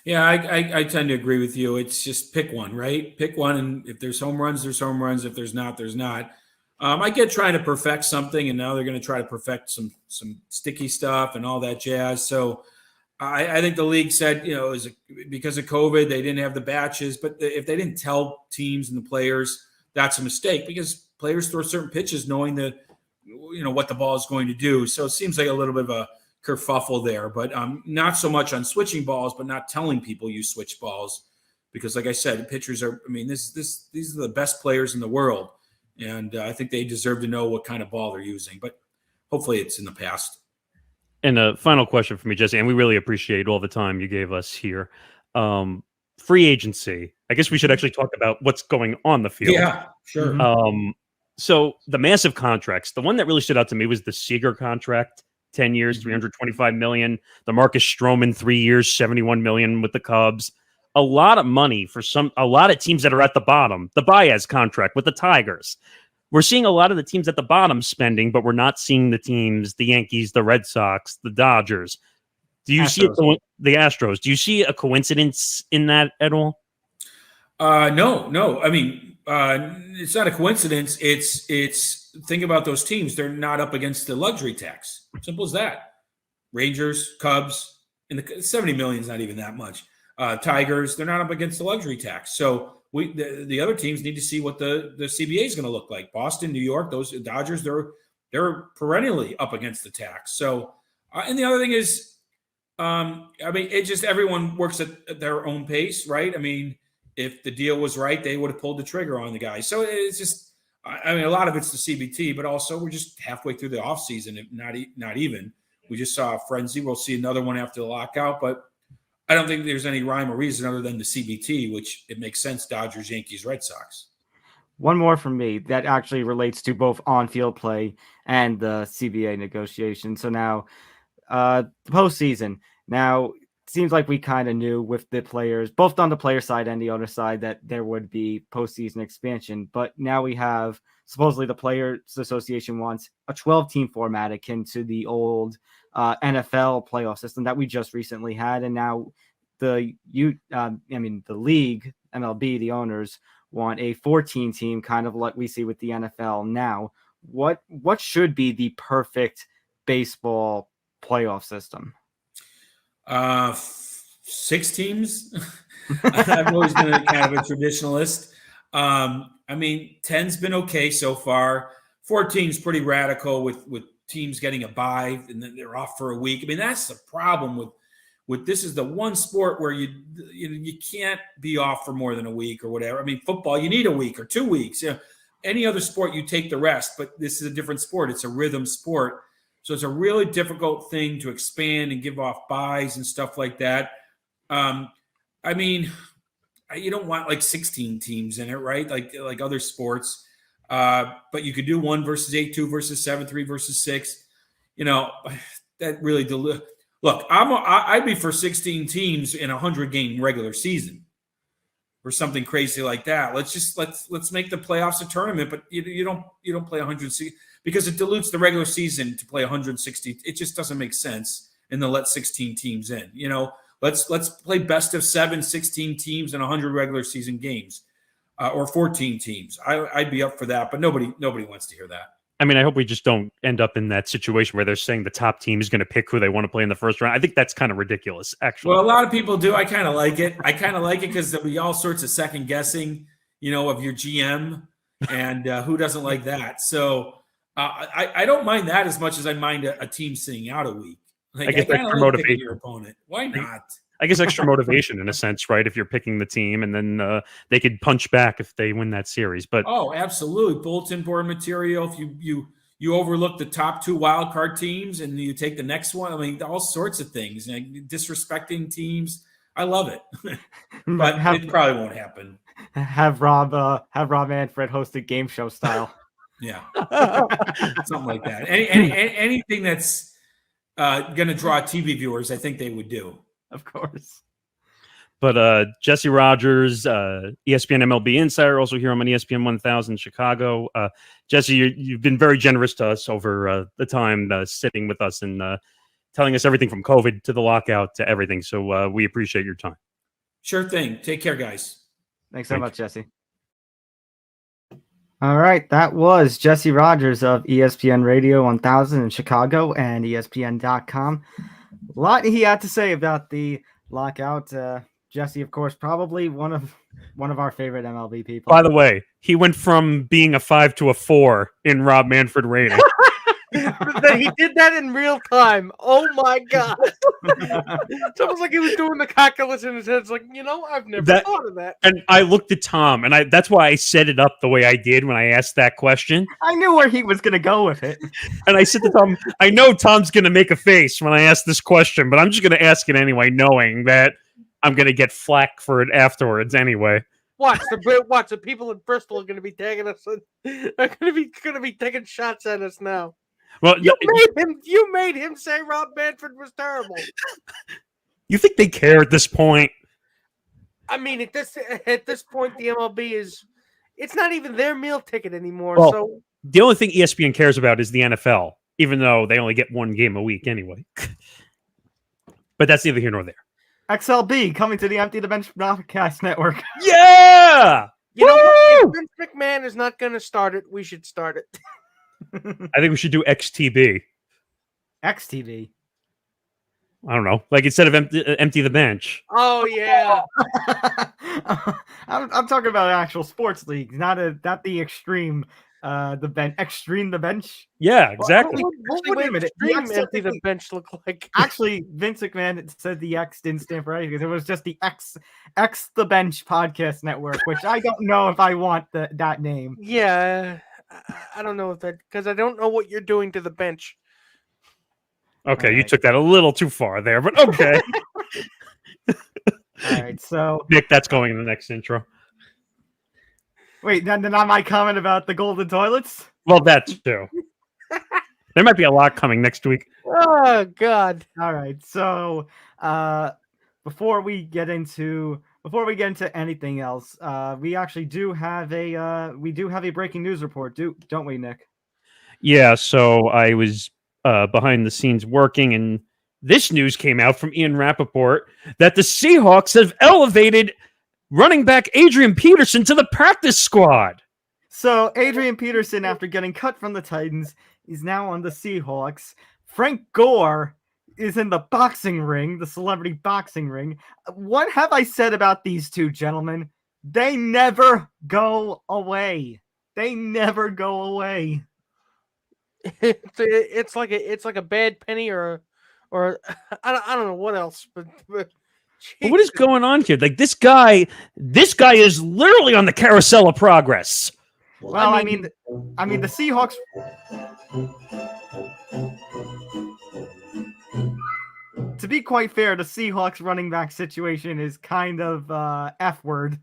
Yeah, I tend to agree with you. It's just pick one, right? Pick one, and if there's home runs, there's home runs. If there's not, there's not. I get trying to perfect something, and now they're going to try to perfect some sticky stuff and all that jazz. So I think the league said, because of COVID, they didn't have the batches. But if they didn't tell teams and the players, that's a mistake, because players throw certain pitches knowing what the ball is going to do. So it seems like a little bit of a kerfuffle there, but not so much on switching balls, but not telling people you switch balls, because like I said, pitchers are, these are the best players in the world. And I think they deserve to know what kind of ball they're using, but hopefully it's in the past. And a final question for me, Jesse, and we really appreciate all the time you gave us here. Free agency. I guess we should actually talk about what's going on the field. Yeah, sure. So the massive contracts, the one that really stood out to me was the Seager contract, 10 years, $325 million. The Marcus Stroman, 3 years, $71 million with the Cubs. A lot of money for a lot of teams that are at the bottom. The Baez contract with the Tigers. We're seeing a lot of the teams at the bottom spending, but we're not seeing the teams, the Yankees, the Red Sox, the Dodgers. Do you see the Astros? Do you see a coincidence in that at all? No. It's not a coincidence. It's think about those teams. They're not up against the luxury tax. Simple as that. Rangers, Cubs, and the $70 million is not even that much. Tigers, they're not up against the luxury tax. So the other teams need to see what the CBA is going to look like. Boston, New York, those Dodgers, they're perennially up against the tax. So, and the other thing is, it just everyone works at their own pace, right? If the deal was right, they would have pulled the trigger on the guy. So it's just, a lot of it's the CBT, but also we're just halfway through the offseason, not even. We just saw a frenzy. We'll see another one after the lockout, but I don't think there's any rhyme or reason other than the CBT, which it makes sense, Dodgers, Yankees, Red Sox. One more from me that actually relates to both on-field play and the CBA negotiation. So now the postseason. Now, it seems like we kind of knew with the players, both on the player side and the owner side, that there would be postseason expansion. But now we have, supposedly the Players Association wants a 12-team format akin to the old NFL playoff system that we just recently had. And now the league, MLB, the owners, want a 14-team, kind of like we see with the NFL now. What should be the perfect baseball playoff system? 6 teams. I've always been kind of a traditionalist. 10's been okay so far. 14's pretty radical with teams getting a bye and then they're off for a week. That's the problem with this. Is the one sport where you can't be off for more than a week or whatever. Football, you need a week or 2 weeks. Any other sport, you take the rest, but this is a different sport. It's a rhythm sport. So it's a really difficult thing to expand and give off buys and stuff like that. You don't want like 16 teams in it, right? Like other sports. But you could do 1 versus 8, 2 versus 7, 3 versus 6. That really Look, I'd be for 16 teams in a 100-game regular season or something crazy like that. Let's make the playoffs a tournament, but you don't play 160 because it dilutes the regular season to play 160. It just doesn't make sense. And then let 16 teams in. Let's play best of 7, 16 teams in 100 regular season games, or 14 teams. I'd be up for that, but nobody wants to hear that. I mean, I hope we just don't end up in that situation where they're saying the top team is going to pick who they want to play in the first round. I think that's kind of ridiculous, actually. Well, a lot of people do. I kind of like it. Because there'll be all sorts of second guessing, of your GM, and who doesn't like that? So I don't mind that as much as I mind a team sitting out a week. Like, I guess extra like motivation. your opponent. Why not? I guess extra motivation in a sense, right? If you're picking the team, and then they could punch back if they win that series. But absolutely, bulletin board material. If you overlook the top 2 wild card teams and you take the next one, I mean, all sorts of things. Disrespecting teams, I love it. But it probably won't happen. Have Rob Manfred host a game show style. Yeah, something like that. Anything that's going to draw TV viewers, I think they would do. Of course. But Jesse Rogers, ESPN MLB Insider, also here on ESPN 1000 Chicago. Jesse, you've been very generous to us over the time sitting with us and telling us everything from COVID to the lockout to everything. So we appreciate your time. Sure thing. Take care, guys. Thanks so much, Jesse. All right, that was Jesse Rogers of ESPN Radio 1000 in Chicago and ESPN.com. A lot he had to say about the lockout. Jesse, of course, probably one of our favorite MLB people. By the way, he went from being a 5 to a 4 in Rob Manfred rating. He did that in real time. Oh my God. It's almost like he was doing the calculus in his head. It's like, I've never thought of that. And I looked at Tom, and that's why I set it up the way I did when I asked that question. I knew where he was going to go with it. And I said to Tom, I know Tom's going to make a face when I ask this question, but I'm just going to ask it anyway, knowing that I'm going to get flack for it afterwards anyway. Watch the people in Bristol are going to be tagging us. Are going to be taking shots at us now. Well, you made him say Rob Manfred was terrible. You think they care at this point? I mean, at this point, the MLB it's not even their meal ticket anymore. Well, so the only thing ESPN cares about is the NFL, even though they only get 1 game a week anyway. But that's neither here nor there. XLB coming to the Empty the Bench Broadcast Network. Yeah! You know what? If Vince McMahon is not going to start it, we should start it. I think we should do XTB. XTV. I don't know. Like instead of empty the bench. Oh, yeah. I'm talking about actual sports leagues, not the extreme the bench. Yeah, exactly. What would empty the bench look like? Actually, Vince McMahon said the X didn't stand for anything. It was just the X the Bench Podcast Network, which I don't know if I want that name. Yeah, I don't know if that, because I don't know what you're doing to the bench. Okay, All you right. took that a little too far there, but okay. All right, so Nick, that's going in the next intro. wait, then not my comment about the golden toilets. Well, that's true. There might be a lot coming next week. Oh God! All right, so before we get into anything else, we actually do have a breaking news report, don't we, Nick? Yeah, so I was behind the scenes working, and this news came out from Ian Rappaport that the Seahawks have elevated running back Adrian Peterson to the practice squad. So Adrian Peterson, after getting cut from the Titans, is now on the Seahawks. Frank Gore is in the boxing ring, the celebrity boxing ring. What have I said about these two gentlemen? They never go away. They never go away. It's like a bad penny or I don't know what else, but But what is going on here? Like this guy is literally on the carousel of progress. Well, I mean, the Seahawks. To be quite fair, the Seahawks running back situation is kind of F word.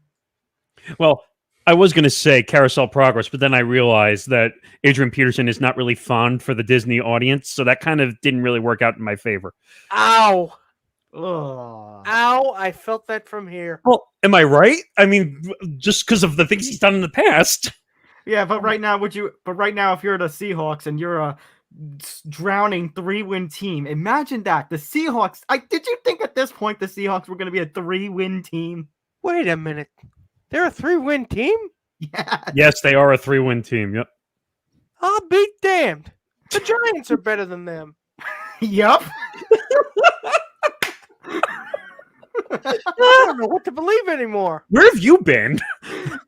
Well, I was going to say Carousel Progress, but then I realized that Adrian Peterson is not really fond for the Disney audience, so that kind of didn't really work out in my favor. Ow. Ugh. Ow, I felt that from here. Well, am I right? I mean, just because of the things he's done in the past. Yeah, but right now, if you're the Seahawks and you're a drowning 3-win team, imagine that. The Seahawks, did you think at this point the Seahawks were going to be a 3-win team? Wait a minute. They're a 3-win team? Yeah. Yes, they are a 3-win team. Yep. I'll be damned. The Giants are better than them. Yup. I don't know what to believe anymore. Where have you been?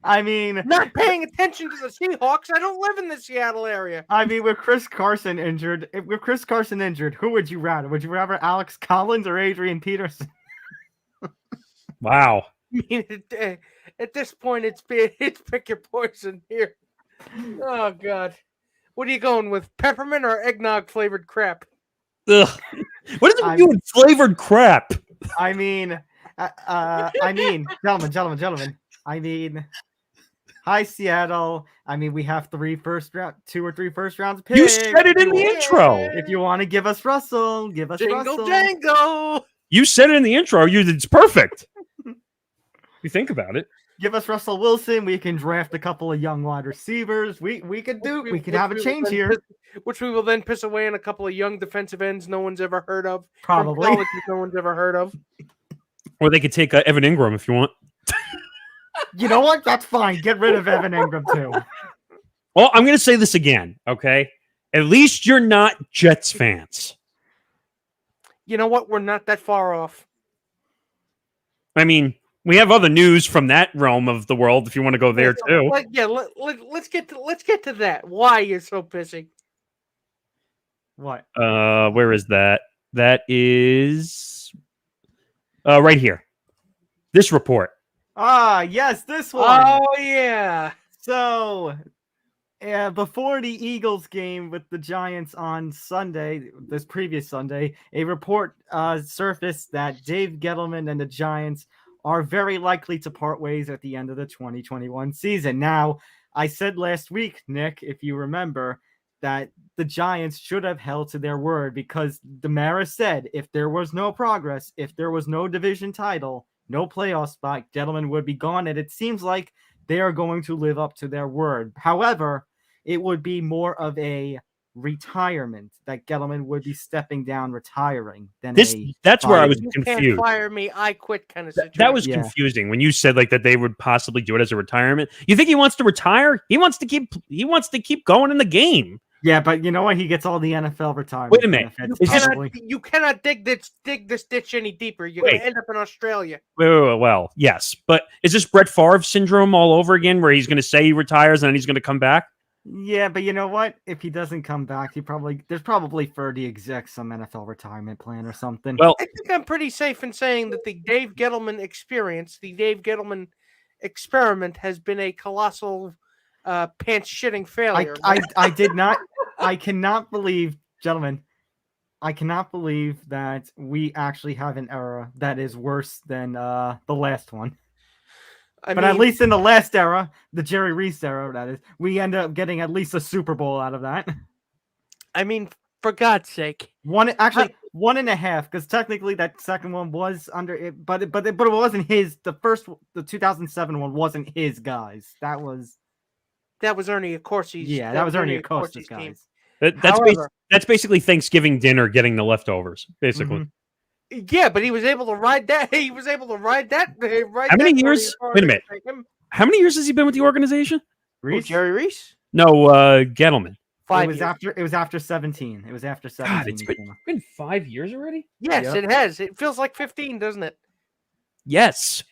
I mean, Not paying attention to the Seahawks. I don't live in the Seattle area. with Chris Carson injured, who would you rather? Would you rather Alex Collins or Adrian Peterson? Wow. I mean, at this point, it's pick your poison here. Oh God, what are you going with? Peppermint or eggnog flavored crap? Ugh. What is it with you and flavored crap? I mean, gentlemen. I mean, hi Seattle. I mean, we have 2 or 3 first rounds picks. You said it in the intro. If you want to give us Russell, give us Jingle Russell. jangle. You said it in the intro. It's perfect. You think about it. Give us Russell Wilson. We can draft a couple of young wide receivers. We could have a change here. Which we will then piss away in a couple of young defensive ends no one's ever heard of. Probably. From colleges no one's ever heard of. Or they could take Evan Ingram if you want. You know what? That's fine. Get rid of Evan Ingram too. Well, I'm going to say this again, okay? At least you're not Jets fans. You know what? We're not that far off. I mean, we have other news from that realm of the world if you want to go there too. Let's get to that. Why you're so pissy? What? Where is that? That is right here. This report. Ah, yes, this one. Oh yeah. So, before the Eagles game with the Giants on Sunday, this previous Sunday, a report surfaced that Dave Gettleman and the Giants are very likely to part ways at the end of the 2021 season. Now, I said last week, Nick, if you remember, that the Giants should have held to their word because Demara said if there was no progress, if there was no division title, no playoff spot, Gettleman would be gone. And it seems like they are going to live up to their word. However, it would be more of a retirement that Gettleman would be stepping down, retiring. That's where I was You confused. can't fire me, I quit kind of situation. That was confusing when you said like that they would possibly do it as a retirement. You think he wants to retire? He wants to keep going in the game. Yeah, but you know what? He gets all the NFL retirement. Wait a minute. benefits, You cannot dig this ditch any deeper. You're going to end up in Australia. Well, yes. But is this Brett Favre syndrome all over again where he's going to say he retires and then he's going to come back? Yeah, but you know what? If he doesn't come back, there's probably for the execs some NFL retirement plan or something. Well, I think I'm pretty safe in saying that the Dave Gettleman experience, the Dave Gettleman experiment has been a colossal pants-shitting failure. I cannot believe, gentlemen, I cannot believe that we actually have an era that is worse than the last one. But at least in the last era, the Jerry Reese era, that is, we end up getting at least a Super Bowl out of that. I mean, for God's sake. 1.5, because technically that second one was under it, but it wasn't his. The 2007 one wasn't his guys. That was Ernie Accorsi's. Yeah, that was Ernie Accorsi's guys. That's basically Thanksgiving dinner getting the leftovers, basically. Mm-hmm. Yeah, but he was able to ride that. He was able to ride that. How many years? Wait a minute. How many years has he been with the organization? Reese? Jerry Reese? No, Gettleman. It was after 17. It was after 17. God, it's been 5 years already? Yes, It has. It feels like 15, doesn't it? Yes.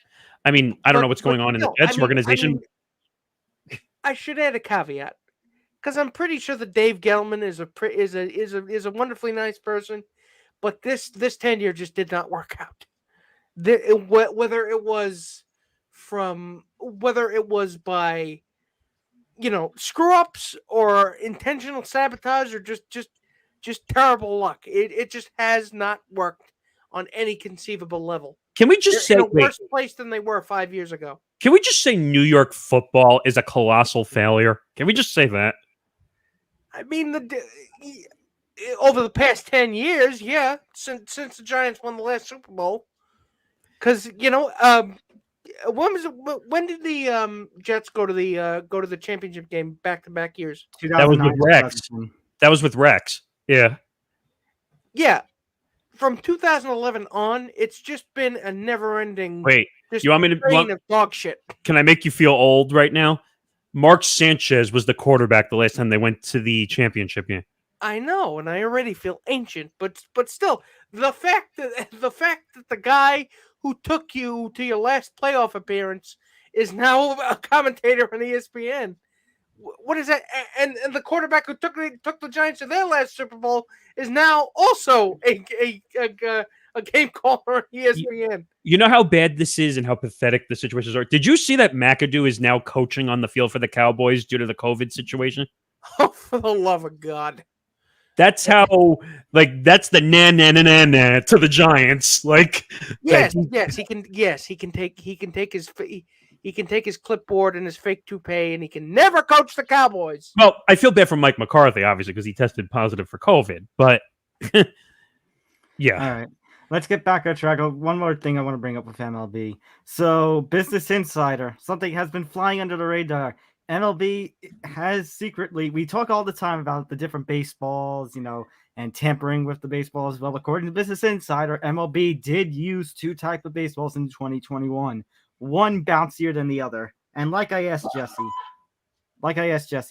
I mean, I don't know what's going on in the Jets organization. I should add a caveat because I'm pretty sure that Dave Gettleman is a wonderfully nice person, but this tenure just did not work out. Whether it was by screw ups or intentional sabotage or just terrible luck, it just has not worked on any conceivable level. Can we just say in a worse place than they were 5 years ago? Can we just say New York football is a colossal failure? Can we just say that? I mean, over the past 10 years, yeah, since the Giants won the last Super Bowl. Because, when did the Jets go to the championship game back-to-back years? That was with Rex. That was with Rex. Yeah. Yeah. From 2011 on, it's just been a never-ending. Wait, you want me to of dog shit? Can I make you feel old right now? Mark Sanchez was the quarterback the last time they went to the championship game. I know, and I already feel ancient, but still, the fact that the guy who took you to your last playoff appearance is now a commentator on ESPN. What is that? And the quarterback who took the Giants to their last Super Bowl is now also a game caller on ESPN. You know how bad this is and how pathetic the situations are. Did you see that McAdoo is now coaching on the field for the Cowboys due to the COVID situation? Oh, for the love of God! That's how, that's the na to the Giants. Yes, he can take his clipboard and his fake toupee, and he can never coach the Cowboys. Well, I feel bad for Mike McCarthy, obviously, because he tested positive for COVID. But yeah. All right. Let's get back on track. One more thing I want to bring up with MLB. So, Business Insider, something has been flying under the radar. MLB has secretly, we talk all the time about the different baseballs, and tampering with the baseballs. Well, according to Business Insider, MLB did use two types of baseballs in 2021. One bouncier than the other. And like I asked Jesse,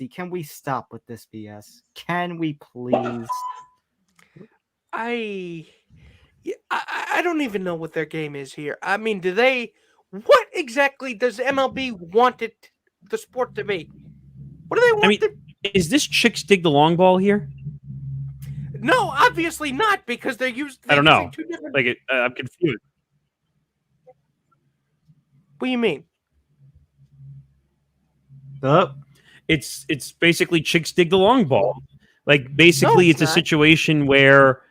can we stop with this BS? Can we please? I don't even know what their game is here. I mean, what exactly does MLB want the sport to be? What do they want? Is this Chicks Dig the Long Ball here? No, obviously not, because they're I don't know. Two different... I'm confused. What do you mean? It's basically Chicks Dig the Long Ball. Basically, it's a situation where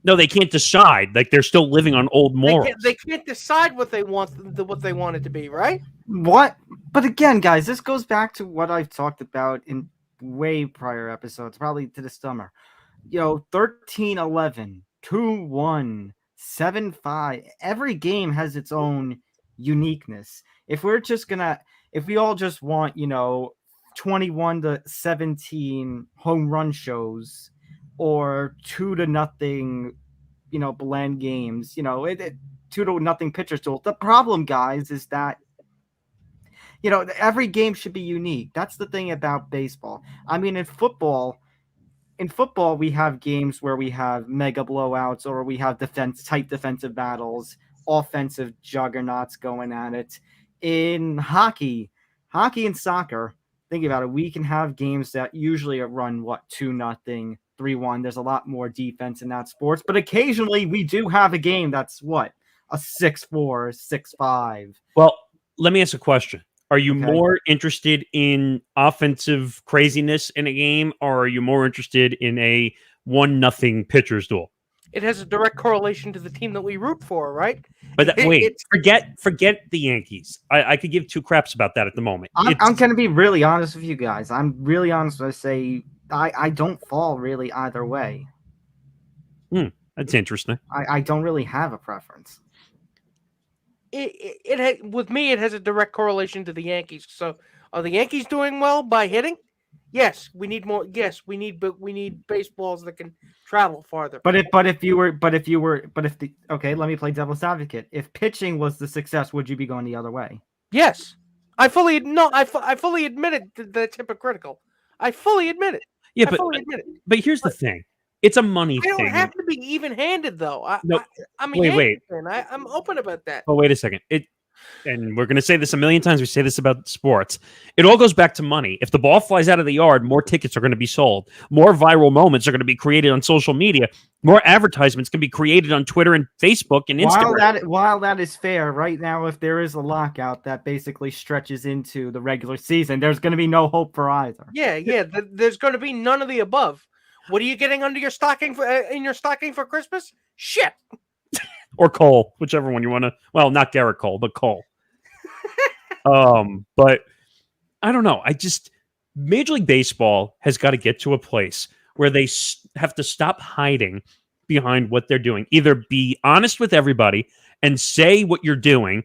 they can't decide. They're still living on old morals. They can't decide what they want it to be, right? What? But again, guys, this goes back to what I've talked about in way prior episodes, probably to the summer. 13-11, 2-1, 7-5. Every game has its own uniqueness. If we all just want, 21-17 home run shows or 2-0, blend games, 2-0 pitcher's duel. The problem, guys, is that every game should be unique. That's the thing about baseball. I mean, in football, we have games where we have mega blowouts or we have tight defensive battles, offensive juggernauts going at it. In hockey and soccer, think about it. We can have games that usually run 2-0, 3-1. There's a lot more defense in that sports, but occasionally we do have a game that's a 6-4, 6-5. Well, let me ask a question. Are you more interested in offensive craziness in a game, or are you more interested in a 1-0 pitcher's duel? It has a direct correlation to the team that we root for, right? But forget the Yankees. I could give two craps about that at the moment. I'm going to be really honest with you guys. I'm really honest when I say I don't fall really either way. That's interesting. I don't really have a preference. With me, it has a direct correlation to the Yankees. So, are the Yankees doing well by hitting? Yes, we need more. Yes, we need baseballs that can travel farther. Let me play devil's advocate. If pitching was the success, would you be going the other way? Yes, I fully admit it. That's hypocritical. I fully admit it. Yeah, but here's the thing. It's a money thing. I don't have to be even-handed, though. I'm open about that. Oh, wait a second. And we're going to say this a million times. We say this about sports. It all goes back to money. If the ball flies out of the yard, more tickets are going to be sold. More viral moments are going to be created on social media. More advertisements can be created on Twitter and Facebook and Instagram. While that is fair, right now, if there is a lockout that basically stretches into the regular season, there's going to be no hope for either. Yeah. There's going to be none of the above. What are you getting under your stocking for Christmas? Shit. Or Cole, whichever one you want to. Well, not Garrett Cole, but Cole. But I don't know. Major League Baseball has got to get to a place where they have to stop hiding behind what they're doing. Either be honest with everybody and say what you're doing,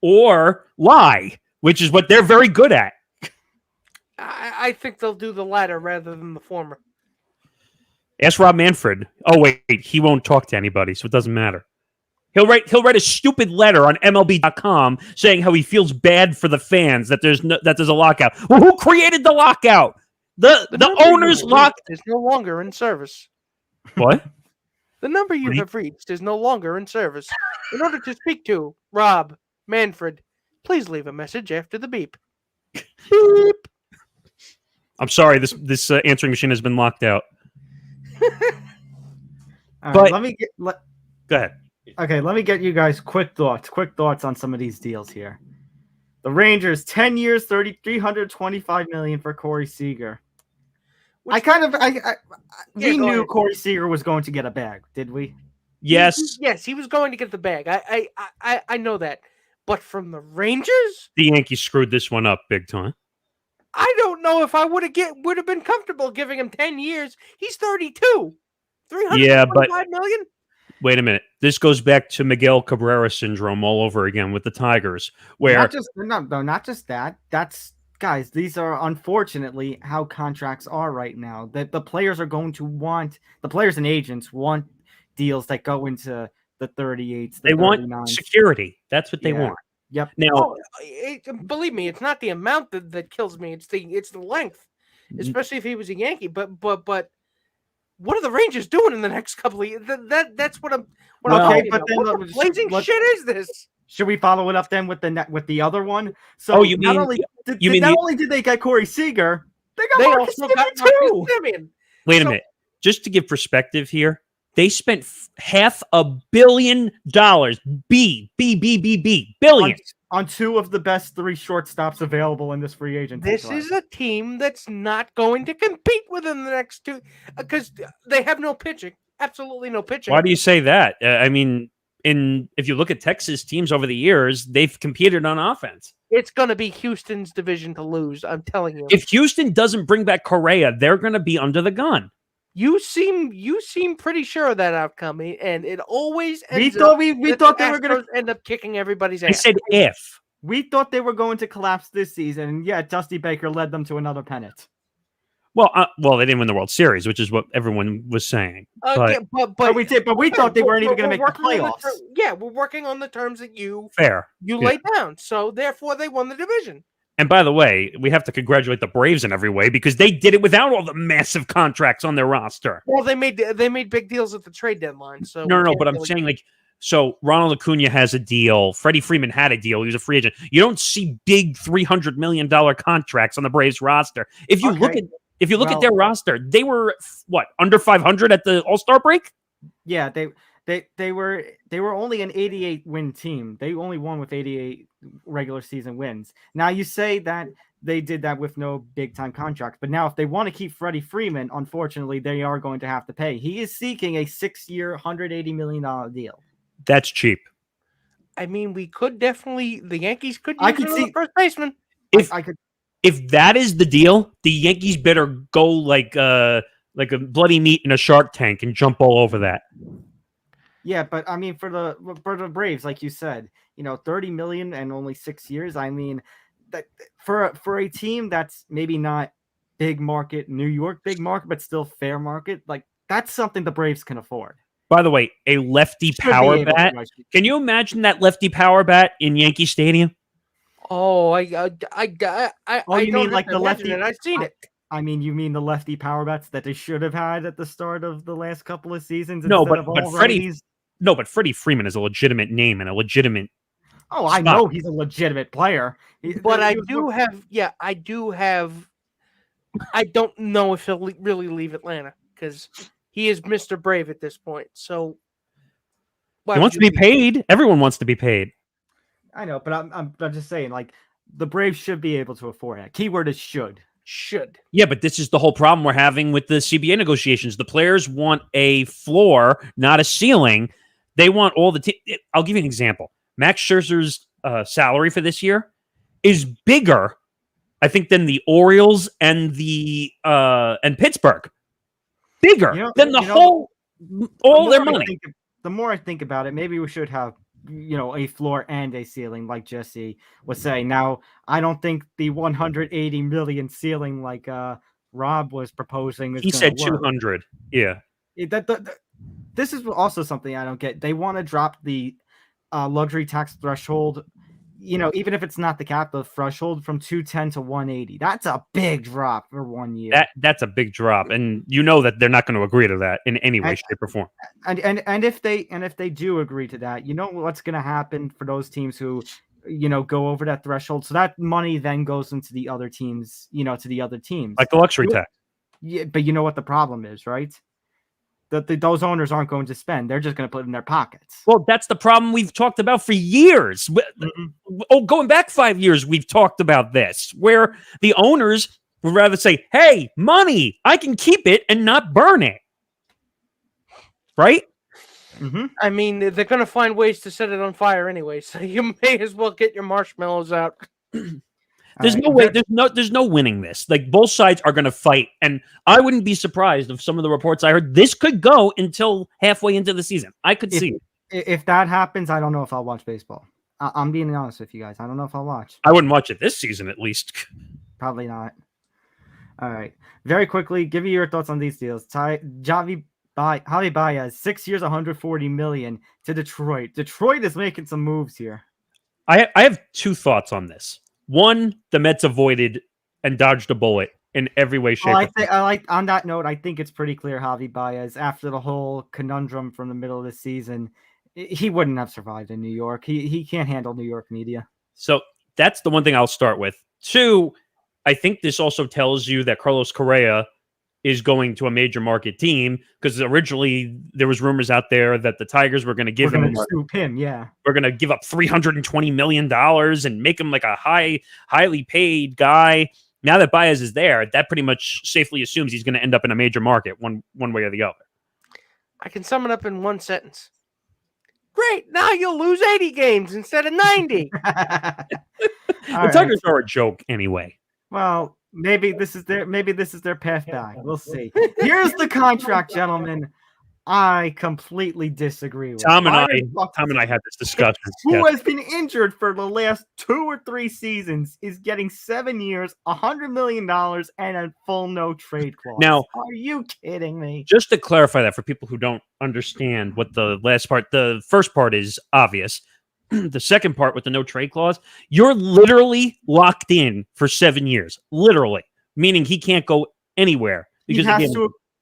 or lie, which is what they're very good at. I think they'll do the latter rather than the former. Ask Rob Manfred. Oh, wait, he won't talk to anybody, so it doesn't matter. He'll write a stupid letter on MLB.com saying how he feels bad for the fans that there's a lockout. Well, who created the lockout? The owners locked is no longer in service. What? The number you have reached is no longer in service. In order to speak to Rob Manfred, please leave a message after the beep. Beep. I'm sorry, this answering machine has been locked out. But let me go ahead. Okay, let me get you guys quick thoughts on some of these deals here. The Rangers, 10 years, $325 million for Corey Seager. We knew Corey Seager was going to get a bag, did we? Yes. Yes, he was going to get the bag. I know that. But from the Rangers? The Yankees screwed this one up big time. I don't know if I would have been comfortable giving him 10 years. He's 32. $325 million? Wait a minute. This goes back to Miguel Cabrera syndrome all over again with the Tigers, where not just that. That's guys. These are unfortunately how contracts are right now. That the players are going to want the players and agents want deals that go into the 38s. They want security. That's what they want. Yep. Now, believe me, it's not the amount that kills me. It's the length, especially if he was a Yankee. But what are the Rangers doing in the next couple of years? That's what I'm. Okay, but then what blazing shit is this? Should we follow it up then with the other one? So not only did they get Corey Seager, they also got Marcus Semien. Wait a minute. Just to give perspective here, they spent $500 million. Billion. On two of the best three shortstops available in this free agent. This is a team that's not going to compete within the next two because they have no pitching. Absolutely no pitching. Why do you say that? I mean, if you look at Texas teams over the years, they've competed on offense. It's going to be Houston's division to lose. I'm telling you. If Houston doesn't bring back Correa, they're going to be under the gun. You seem pretty sure of that outcome, and it always ends we thought they were going to end up kicking everybody's ass. I said if. We thought they were going to collapse this season, and yet Dusty Baker led them to another pennant. Well, they didn't win the World Series, which is what everyone was saying. But we thought they weren't even going to make the playoffs. We're working on the terms that you laid down, so therefore they won the division. And by the way, we have to congratulate the Braves in every way because they did it without all the massive contracts on their roster. Well, they made big deals at the trade deadline. So no, but I'm saying so Ronald Acuna has a deal. Freddie Freeman had a deal. He was a free agent. You don't see big $300 million contracts on the Braves roster. If you look at their roster, they were under 500 at the All-Star break? Yeah, they were only an 88 win team. They only won with 88 regular season wins. Now you say that they did that with no big time contract, but now if they want to keep Freddie Freeman, unfortunately they are going to have to pay. He is seeking a 6-year, $180 million deal. That's cheap. I mean, the Yankees could use a first baseman. If that is the deal, the Yankees better go like a bloody meat in a Shark Tank and jump all over that. Yeah, but I mean, for the Braves, like you said, $30 million and only 6 years. I mean, that for a team that's maybe not big market, New York big market, but still fair market, like that's something the Braves can afford. By the way, a lefty power bat. Can you imagine that lefty power bat in Yankee Stadium? Oh, you mean like the lefty? I've seen it. I mean, you mean the lefty power bats that they should have had at the start of the last couple of seasons? No, but Freddie Freeman is a legitimate name and a legitimate. Oh, I know he's a legitimate player. But I do have. I don't know if he'll really leave Atlanta because he is Mr. Brave at this point. So he wants to be paid. Everyone wants to be paid. I know, but I'm just saying, like the Braves should be able to afford it. Keyword is should. Yeah, but this is the whole problem we're having with the CBA negotiations. The players want a floor, not a ceiling. They want all the I'll give you an example. Max Scherzer's salary for this year is bigger, I think, than the Orioles and and Pittsburgh. Bigger than all their money. The more I think about it, maybe we should have a floor and a ceiling, like Jesse was saying. Now, I don't think the 180 million ceiling like Rob was proposing. He said 200. Yeah. This is also something I don't get. They want to drop the luxury tax threshold. Even if it's not the cap, the threshold from 210 to 180. That's a big drop for 1 year. That's a big drop, and that they're not going to agree to that in any way, shape, or form. And if they do agree to that, what's going to happen for those teams who go over that threshold? So that money then goes into the other teams, to the other teams, like the luxury tax. Yeah, but you know what the problem is, right? That those owners aren't going to spend. They're just going to put it in their pockets. Well, that's the problem we've talked about for years. Going back 5 years, we've talked about this, where the owners would rather say, hey, money, I can keep it and not burn it. Right? Mm-hmm. I mean, they're going to find ways to set it on fire anyway, so you may as well get your marshmallows out. There's no way. There's no winning this. Like, both sides are going to fight, and I wouldn't be surprised if some of the reports I heard this could go until halfway into the season. I could see it. If that happens, I don't know if I'll watch baseball. I'm being honest with you guys. I don't know if I'll watch. I wouldn't watch it this season, at least. Probably not. All right. Very quickly, give me your thoughts on these deals. Javi Baez, 6 years, 140 million to Detroit. Detroit is making some moves here. I have two thoughts on this. One, the Mets avoided and dodged a bullet in every way, shape, or form. I like on that note, I think it's pretty clear Javi Baez, after the whole conundrum from the middle of the season, he wouldn't have survived in New York. He can't handle New York media. So that's the one thing I'll start with. Two, I think this also tells you that Carlos Correa is going to a major market team, because originally there was rumors out there that the Tigers were going to give him. We're going to give up $320 million and make him like a highly paid guy. Now that Baez is there, that pretty much safely assumes he's going to end up in a major market one way or the other. I can sum it up in one sentence. Great. Now you'll lose 80 games instead of 90. The Tigers are a joke anyway. Well, maybe this is their path back. We'll see. Here's the contract, gentlemen. I completely disagree with Tom and I had this discussion. Who has been injured for the last 2 or 3 seasons is getting 7 years, $100 million, and a full no trade clause. Now, are you kidding me? Just to clarify that for people who don't understand what the first part is obvious. The second part with the no trade clause, you're literally locked in for 7 years, literally, meaning he can't go anywhere because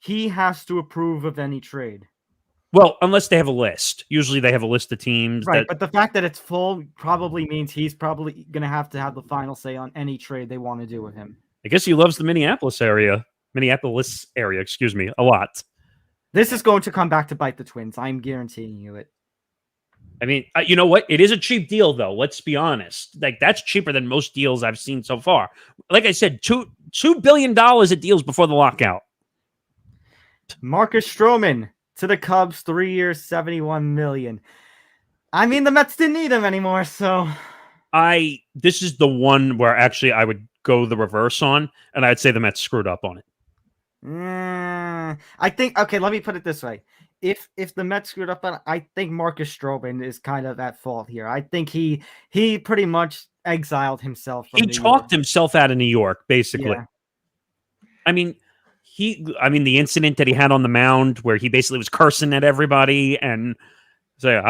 he has to approve of any trade. Well, unless they have a list. Usually they have a list of teams. Right, but the fact that it's full probably means he's probably going to have the final say on any trade they want to do with him. I guess he loves the Minneapolis area, excuse me, a lot. This is going to come back to bite the Twins. I'm guaranteeing you it. I mean, you know what? It is a cheap deal, though. Let's be honest. Like, that's cheaper than most deals I've seen so far. Like I said, $2 billion at deals before the lockout. Marcus Stroman to the Cubs, 3 years, $71 million. I mean, the Mets didn't need him anymore, so this is the one where actually I would go the reverse on, and I'd say the Mets screwed up on it. I think, okay, let me put it this way. If the Mets screwed up on it, I think Marcus Stroman is kind of at fault here. I think he pretty much exiled himself from New talked York. himself out of New York, basically. Yeah. I mean, the incident that he had on the mound where he basically was cursing at everybody and say,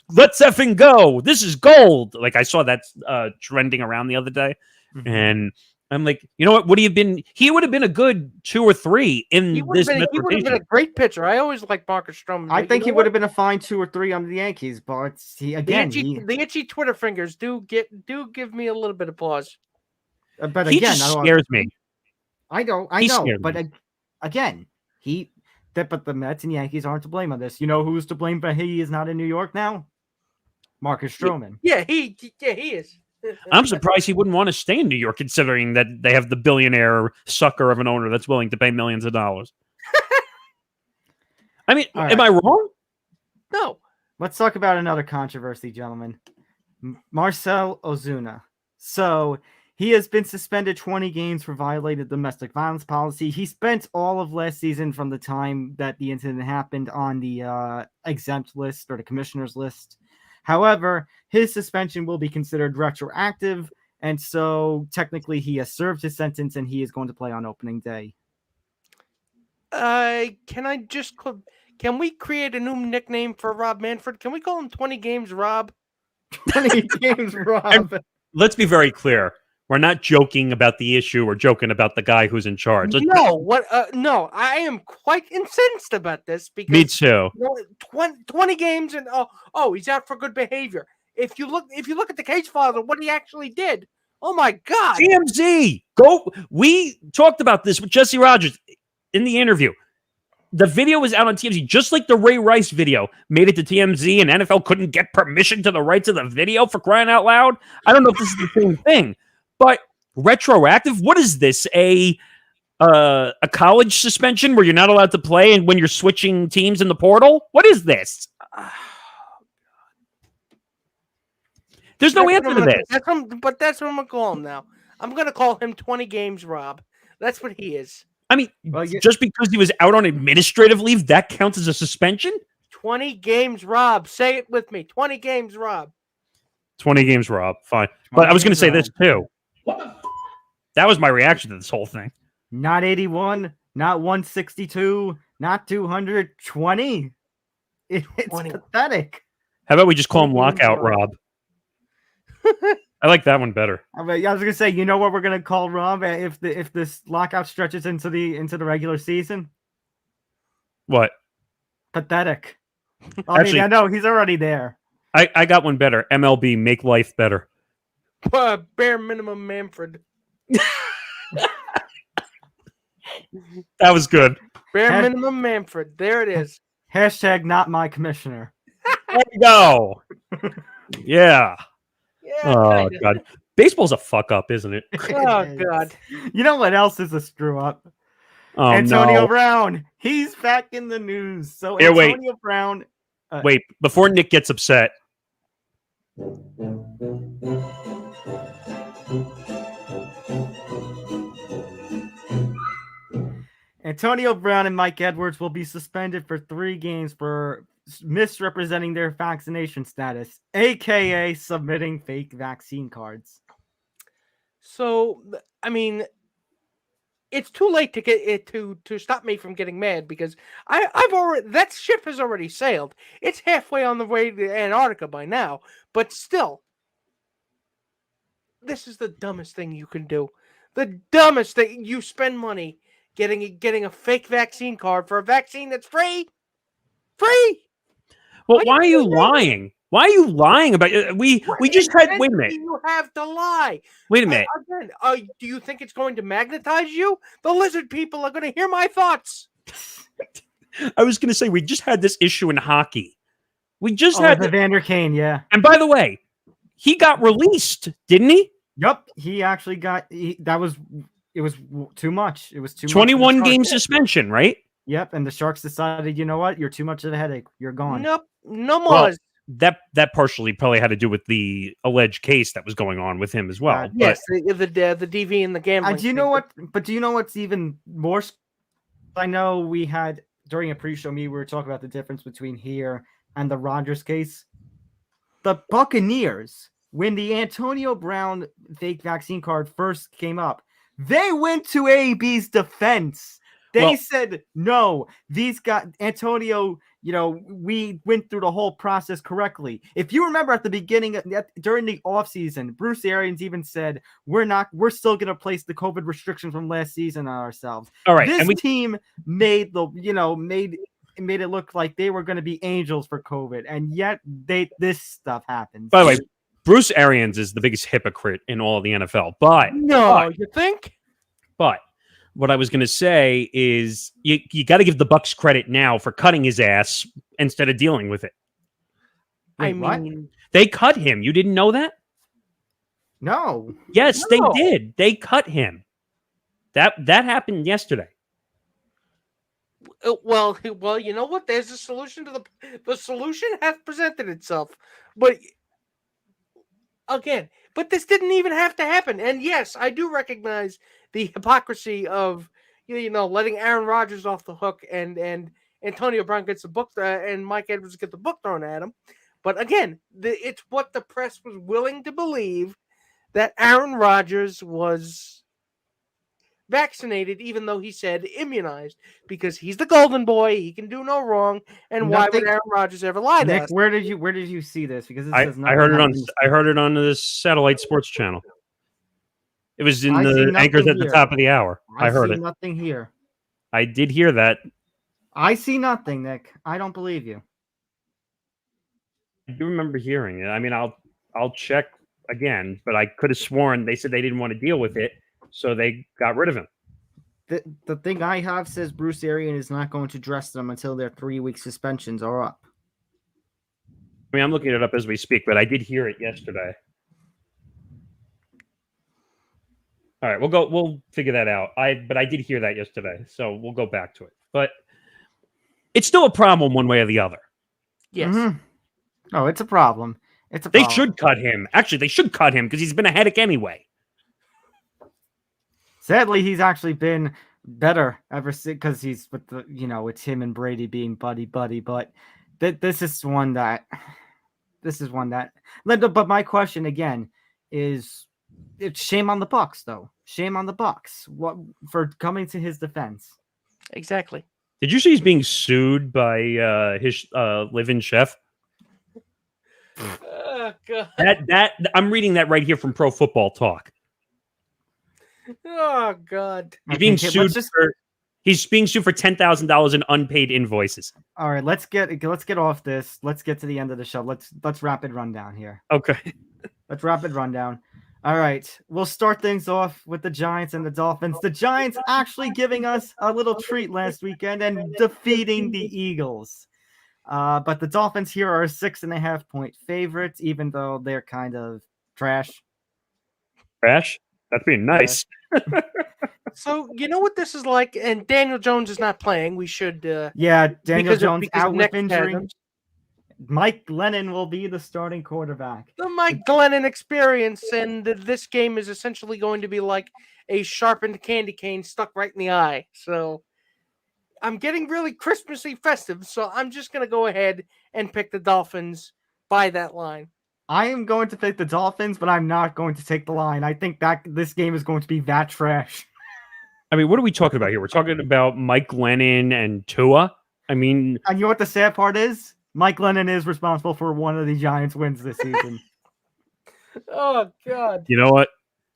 let's effing go. This is gold. Like, I saw that trending around the other day. Mm-hmm. And I'm like, you know what? He would have been a good 2 or 3 in this. He would have been a great pitcher. I always liked Marcus Stroman. I think he would have been a fine 2 or 3 on the Yankees, but the itchy Twitter fingers do give me a little bit of pause. But he again, scares me. I know, but again, but the Mets and Yankees aren't to blame on this. You know who's to blame for he is not in New York now? Marcus Stroman. Yeah, he is. I'm surprised he wouldn't want to stay in New York, considering that they have the billionaire sucker of an owner that's willing to pay millions of dollars. I mean, am I wrong? No. Let's talk about another controversy, gentlemen. Marcell Ozuna. So he has been suspended 20 games for violating domestic violence policy. He spent all of last season from the time that the incident happened on the exempt list or the commissioner's list. However, his suspension will be considered retroactive, and so technically he has served his sentence and he is going to play on opening day. Can we create a new nickname for Rob Manfred? Can we call him 20 Games Rob? 20 games, Rob. Let's be very clear. We're not joking about the issue. We're joking about the guy who's in charge. No, I am quite incensed about this because Me too. 20 games and he's out for good behavior. If you look at the case file of what he actually did, oh my God. TMZ. We talked about this with Jesse Rogers in the interview. The video was out on TMZ, just like the Ray Rice video made it to TMZ, and NFL couldn't get permission to the rights of the video, for crying out loud. I don't know if this is the same thing, but retroactive. What is this? A college suspension where you're not allowed to play, and when you're switching teams in the portal? What is this? There's no answer to this. But that's what I'm gonna call him now. I'm gonna call him 20 Games Rob. That's what he is. I mean, just because he was out on administrative leave, that counts as a suspension? 20 Games Rob. Say it with me. 20 Games Rob. 20 games, Rob. Fine. But I was going to say this, too. That was my reaction to this whole thing. Not 81, not 162, not 220. It's 20. pathetic. How about we just call him Lockout Rob? I like that one better. I was gonna say, you know what we're gonna call Rob if this lockout stretches into the regular season? What? Pathetic. Actually, I know he's already there. I got one better. MLB, make life better. Bare minimum Manfred. That was good. Bare minimum Manfred. There it is. Hashtag not my commissioner. There you go. Yeah. Yeah, oh, God. Baseball's a fuck up, isn't it? Oh, God. You know what else is a screw up? Oh, Antonio no. Brown. He's back in the news. So Here, Antonio Brown. Wait, before Nick gets upset. Antonio Brown and Mike Edwards will be suspended for 3 games for misrepresenting their vaccination status, aka submitting fake vaccine cards. So, I mean, it's too late to get it to stop me from getting mad because I've already, that ship has already sailed. It's halfway on the way to Antarctica by now, but still, this is the dumbest thing you can do. The dumbest thing. You spend money getting a fake vaccine card for a vaccine that's free. Well, why are you lying? Why are you lying about it? We just had. Wait a minute. You have to lie. Wait a minute. Again, do you think it's going to magnetize you? The lizard people are going to hear my thoughts. I was going to say we just had this issue in hockey. We just had the Vander Kane, yeah. And by the way, he got released, didn't he? Yep, he actually got. It was too much. It was too 21 much. 21-game suspension, right? Yep, and the Sharks decided, you know what? You're too much of a headache. You're gone. Nope, no more. Well, that partially probably had to do with the alleged case that was going on with him as well. Yes, the DV and the gambling. Do you know what? But do you know what's even more? I know we had during a pre-show meet we were talking about the difference between here and the Rogers case. The Buccaneers, when the Antonio Brown fake vaccine card first came up, they went to AB's defense. They said, no, these guys, Antonio, we went through the whole process correctly. If you remember at the beginning, during the offseason, Bruce Arians even said, we're still going to place the COVID restrictions from last season on ourselves. All right. This team made made it look like they were going to be angels for COVID. And yet this stuff happens. By the way, Bruce Arians is the biggest hypocrite in all of the NFL. But you think? But what I was going to say is you got to give the Bucs credit now for cutting his ass instead of dealing with it. They cut him. You didn't know that? No. Yes, they did. They cut him. That happened yesterday. Well, you know what? There's a solution to the solution has presented itself. But again. But this didn't even have to happen. And yes, I do recognize the hypocrisy of letting Aaron Rodgers off the hook and Antonio Brown gets the book and Mike Edwards get the book thrown at him. But again, it's what the press was willing to believe, that Aaron Rodgers was vaccinated, even though he said immunized, because he's the golden boy. He can do no wrong. And why would Aaron Rodgers ever lie to us? Where did you see this? Because I heard it on this satellite sports channel. It was in the anchors at the top of the hour. I heard it. Nothing here. I did hear that. I see nothing, Nick. I don't believe you. I do remember hearing it. I mean, I'll check again, but I could have sworn they said they didn't want to deal with it, so they got rid of him. The thing I have says Bruce Arians is not going to dress them until their 3-week suspensions are up. I mean, I'm looking it up as we speak, but I did hear it yesterday. All right, we'll figure that out. But I did hear that yesterday, so we'll go back to it. But it's still a problem one way or the other. Yes. Mm-hmm. Oh, it's a problem. They should cut him. Actually, they should cut him because he's been a headache anyway. Sadly, he's actually been better ever since, because he's with the, it's him and Brady being buddy. But this is one that. But my question again is, it's shame on the Bucs, though. Shame on the Bucs. What for coming to his defense? Exactly. Did you see he's being sued by his live-in chef? Oh, God. That I'm reading that right here from Pro Football Talk. Oh, God. He's being sued for $10,000 in unpaid invoices. All right, let's get off this. Let's get to the end of the show. Let's rapid rundown here. Okay. Let's rapid rundown. All right, we'll start things off with the Giants and the Dolphins. The Giants actually giving us a little treat last weekend and defeating the Eagles. But the Dolphins here are a 6.5-point favorites, even though they're kind of trash. Trash? That's being nice. So, you know what this is like? And Daniel Jones is not playing. We should... Daniel Jones out with injury. Mike Glennon will be the starting quarterback. The Mike Glennon experience, and this game is essentially going to be like a sharpened candy cane stuck right in the eye. So I'm getting really Christmassy festive, so I'm just going to go ahead and pick the Dolphins by that line. I am going to pick the Dolphins, but I'm not going to take the line. I think that this game is going to be that trash. I mean, what are we talking about here? We're talking about Mike Glennon and Tua. I mean... And you know what the sad part is? Mike Glennon is responsible for one of the Giants' wins this season. Oh, God. You know what?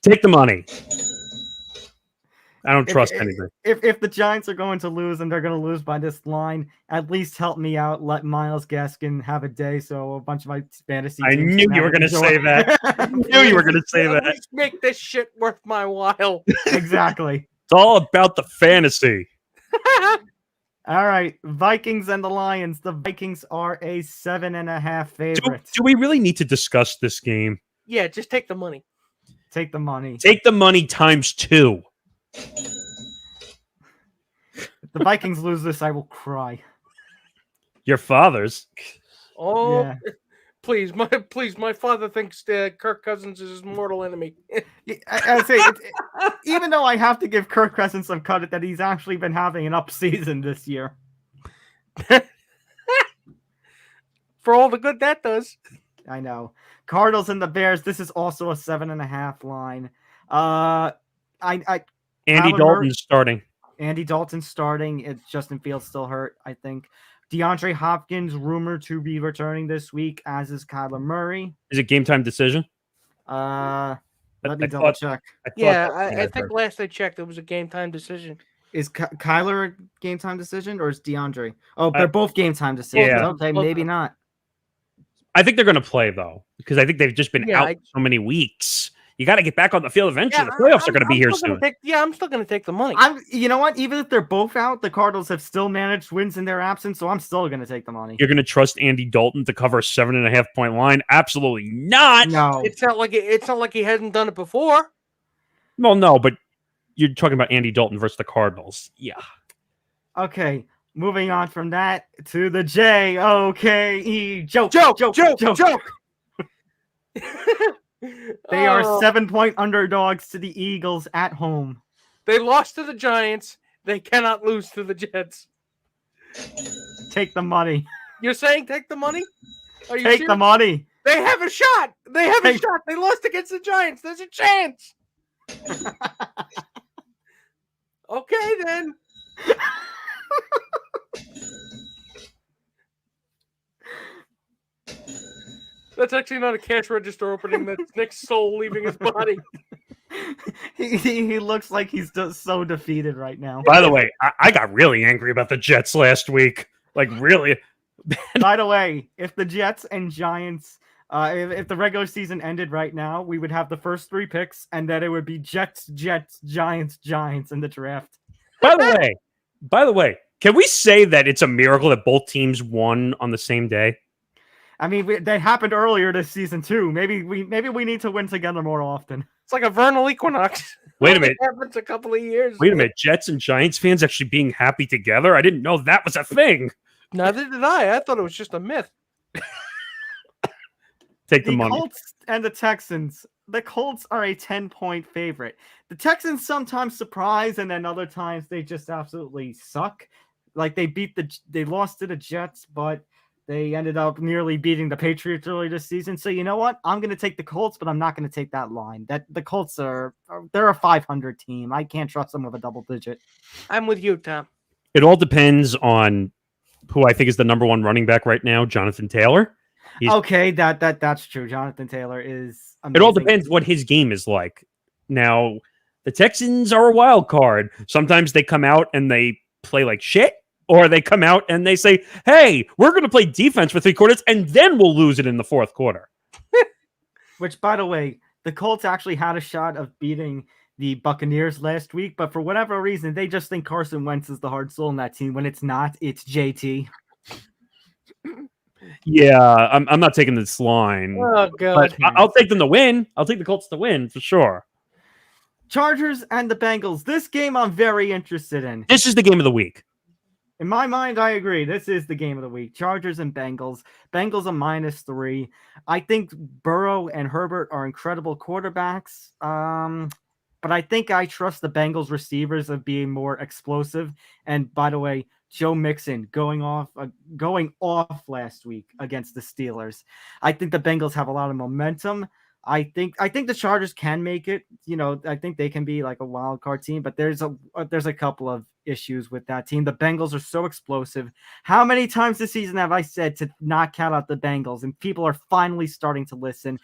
Take the money. I don't trust anything. If the Giants are going to lose and they're going to lose by this line, at least help me out. Let Myles Gaskin have a day so a bunch of my fantasy teams... I knew you were going to say that. I knew you were going to say that. Let's make this shit worth my while. Exactly. It's all about the fantasy. All right, Vikings and the Lions. The Vikings are a 7.5 favorite. Do we really need to discuss this game? Yeah, just take the money. Take the money. Take the money times 2. If the Vikings lose this, I will cry. Your father's. Oh, Yeah. Please, my father thinks Kirk Cousins is his mortal enemy. I say, even though I have to give Kirk Cousins some credit that he's actually been having an up season this year. For all the good that does. I know. Cardinals and the Bears. This is also a 7.5 line. Andy Dalton's starting. Andy Dalton's starting. It's Justin Fields still hurt, I think. DeAndre Hopkins rumored to be returning this week, as is Kyler Murray. Is it game time decision? Let me double check. I think last I checked, it was a game time decision. Is Kyler a game time decision or is DeAndre? Oh, they're both game time decisions. Yeah. Okay, maybe not. I think they're going to play, though, because I think they've just been out so many weeks. You got to get back on the field eventually. The playoffs are going to be here soon. I'm still going to take the money. You know what? Even if they're both out, the Cardinals have still managed wins in their absence, so I'm still going to take the money. You're going to trust Andy Dalton to cover a 7.5-point line? Absolutely not. No, it's not like he hasn't done it before. Well, no, but you're talking about Andy Dalton versus the Cardinals. Yeah. Okay. Moving on from that to the Joke. They are 7-point underdogs to the Eagles at home. They lost to the Giants. They cannot lose to the Jets. Take the money. You're saying take the money? Are you Take serious? the money. They have a shot. They have a shot. They lost against the Giants. There's a chance. Okay, then. That's actually not a cash register opening. That's Nick's soul leaving his body. He looks like he's just so defeated right now. By the way, I got really angry about the Jets last week. Like, really. By the way, if the Jets and Giants, if the regular season ended right now, we would have the first 3 picks, and then it would be Jets, Giants in the draft. By the way, can we say that it's a miracle that both teams won on the same day? I mean, that happened earlier this season too. Maybe we need to win together more often. It's like a vernal equinox. Wait a minute. It happens a couple of years. Wait a minute. Jets and Giants fans actually being happy together? I didn't know that was a thing. Neither did I. I thought it was just a myth. Take the money. Colts and the Texans. The Colts are a 10-point favorite. The Texans sometimes surprise, and then other times they just absolutely suck. Like they lost to the Jets, but they ended up nearly beating the Patriots earlier this season. So you know what? I'm going to take the Colts, but I'm not going to take that line. That the Colts they're a 500 team. I can't trust them with a double digit. I'm with you, Tom. It all depends on who I think is the number 1 running back right now, Jonathan Taylor. Okay, that's true. Jonathan Taylor is amazing. It all depends what his game is like. Now, the Texans are a wild card. Sometimes they come out and they play like shit, or they come out and they say, hey, we're going to play defense for 3 quarters, and then we'll lose it in the 4th quarter. Which, by the way, the Colts actually had a shot of beating the Buccaneers last week, but for whatever reason, they just think Carson Wentz is the hard soul in that team. When it's not, it's JT. Yeah, I'm not taking this line. Oh, God. But I'll take them to win. I'll take the Colts to win for sure. Chargers and the Bengals. This game I'm very interested in. This is the game of the week. In my mind, I agree. This is the game of the week. Chargers and Bengals. Bengals are -3. I think Burrow and Herbert are incredible quarterbacks. But I think I trust the Bengals receivers of being more explosive. And by the way, Joe Mixon going off last week against the Steelers. I think the Bengals have a lot of momentum. I think the Chargers can make it. You know, I think they can be like a wild card team, but there's a couple of issues with that team. The Bengals are so explosive. How many times this season have I said to not count out the Bengals? And people are finally starting to listen.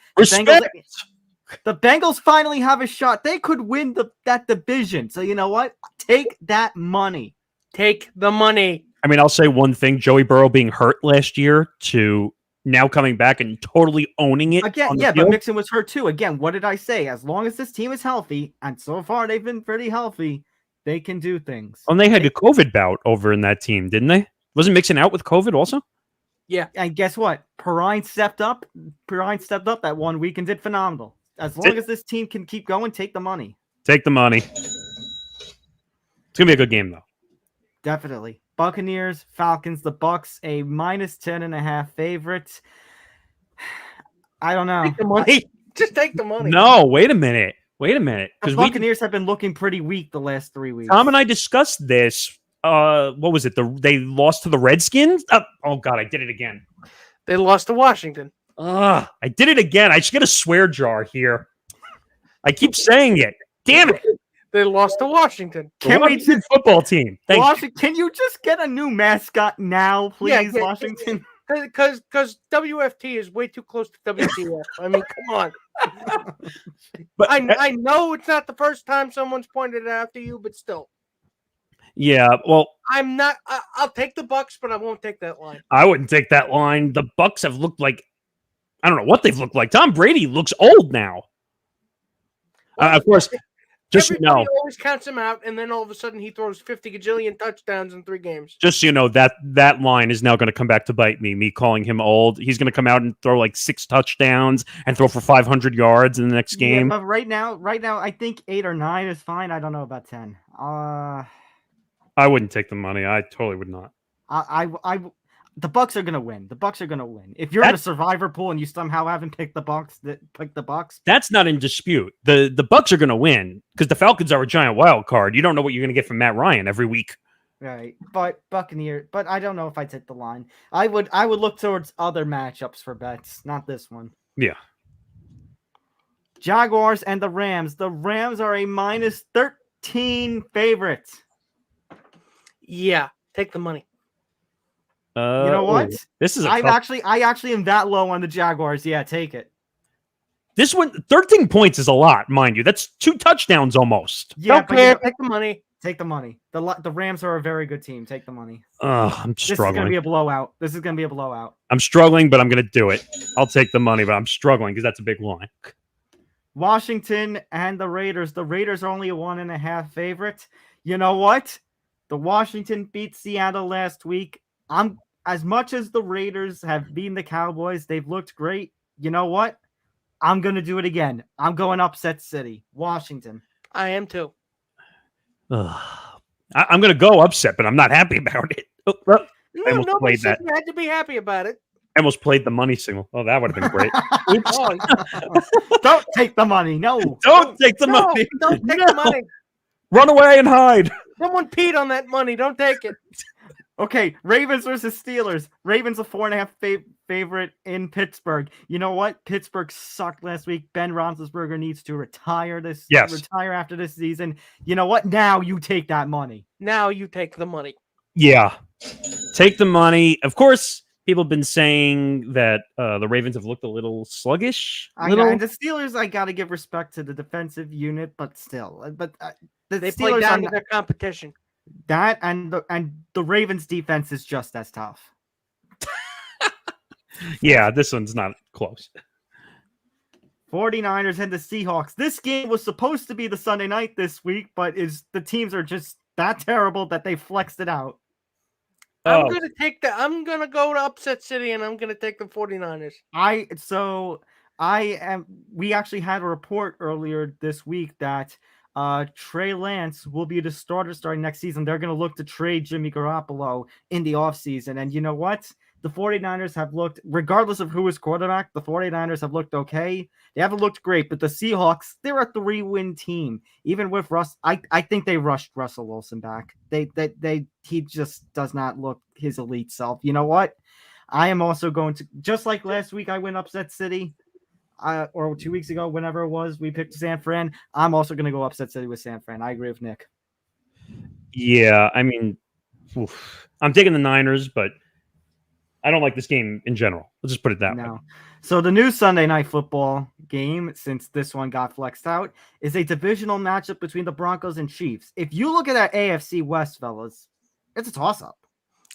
The Bengals finally have a shot. They could win that division. So you know what? Take that money. Take the money. I mean, I'll say one thing. Joey Burrow being hurt last year to now coming back and totally owning it. Again, yeah, but Mixon was hurt too. Again, what did I say? As long as this team is healthy, and so far they've been pretty healthy, they can do things. And they had a COVID bout over in that team, didn't they? Wasn't Mixon out with COVID also? Yeah. And guess what? Perrine stepped up. That 1 week and did phenomenal. As long as this team can keep going, take the money. Take the money. It's going to be a good game, though. Definitely. Buccaneers, Falcons, the Bucks, a -10.5 favorite. I don't know. Take the money. Just take the money. No, wait a minute. The Buccaneers have been looking pretty weak the last 3 weeks. Tom and I discussed this. What was it? They lost to the Redskins? Oh, God, I did it again. They lost to Washington. I did it again. I should get a swear jar here. I keep saying it. Damn it. They lost to Washington. Can we Washington football team? Washington, can you just get a new mascot now, please, Yeah, Washington? Because WFT is way too close to WTF. I mean, come on. But I know it's not the first time someone's pointed it out to you, but still. Yeah, well, I'm not. I'll take the Bucks, but I won't take that line. I wouldn't take that line. The Bucks have looked like, I don't know what they've looked like. Tom Brady looks old now. Of course, just everybody always counts him out, and then all of a sudden he throws 50 gajillion touchdowns in 3 games. Just so you know, that line is now going to come back to bite me. Me calling him old. He's going to come out and throw like 6 touchdowns and throw for 500 yards in the next game. Yeah, but right now, I think 8 or 9 is fine. I don't know about 10. I wouldn't take the money. I totally would not. the Bucks are gonna win. The Bucks are gonna win. If you're in a survivor pool and you somehow haven't picked the Bucks, that's not in dispute. The Bucks are gonna win because the Falcons are a giant wild card. You don't know what you're gonna get from Matt Ryan every week. Right, but Buccaneer. But I don't know if I'd take the line. I would look towards other matchups for bets, not this one. Yeah. Jaguars and the Rams. The Rams are a -13 favorite. Yeah, take the money. You know what? This is I actually am that low on the Jaguars. Yeah, take it. This one, 13 points is a lot, mind you. That's 2 touchdowns almost. Yeah, Don't care. Take the money. Take the money. The Rams are a very good team. Take the money. I'm struggling. This is going to be a blowout. I'm struggling, but I'm going to do it. I'll take the money, but I'm struggling because that's a big line. Washington and the Raiders. The Raiders are only a 1.5 favorite. You know what? The Washington beat Seattle last week. As much as the Raiders have beaten the Cowboys, they've looked great. You know what? I'm going to do it again. I'm going upset city. Washington. I am too. I'm going to go upset, but I'm not happy about it. Nobody said you had to be happy about it. I almost played the money signal. Oh, that would have been great. Don't take the money. No. Don't take the money. Don't take the money. Run away and hide. Someone peed on that money. Don't take it. Okay, Ravens versus Steelers. Ravens a 4.5 favorite in Pittsburgh. You know what? Pittsburgh sucked last week. Ben Roethlisberger needs to retire after this season. You know what? Now you take that money. Now you take the money. Yeah. Take the money. Of course, people have been saying that the Ravens have looked a little sluggish. And the Steelers, I got to give respect to the defensive unit, but still. But they play down to their competition. That and the Ravens defense is just as tough. Yeah, this one's not close. 49ers and the Seahawks. This game was supposed to be the Sunday night this week, but the teams are just that terrible that they flexed it out. I'm gonna go to upset city and I'm gonna take the 49ers. We actually had a report earlier this week that Trey Lance will be the starter starting next season. They're going to look to trade Jimmy Garoppolo in the offseason. And you know what? The 49ers have looked, regardless of who is quarterback, the 49ers have looked okay. They haven't looked great, but the Seahawks, they're a 3-win team. Even with Russ, I think they rushed Russell Wilson back. He just does not look his elite self. You know what? I am also going to, just like last week, I went upset city. Or 2 weeks ago, whenever it was, we picked San Fran. I'm also going to go upset city with San Fran. I agree with Nick. Yeah, I mean, I'm taking the Niners, but I don't like this game in general. Let's just put it that way. So the new Sunday Night Football game, since this one got flexed out, is a divisional matchup between the Broncos and Chiefs. If you look at that AFC West, fellas, it's a toss-up.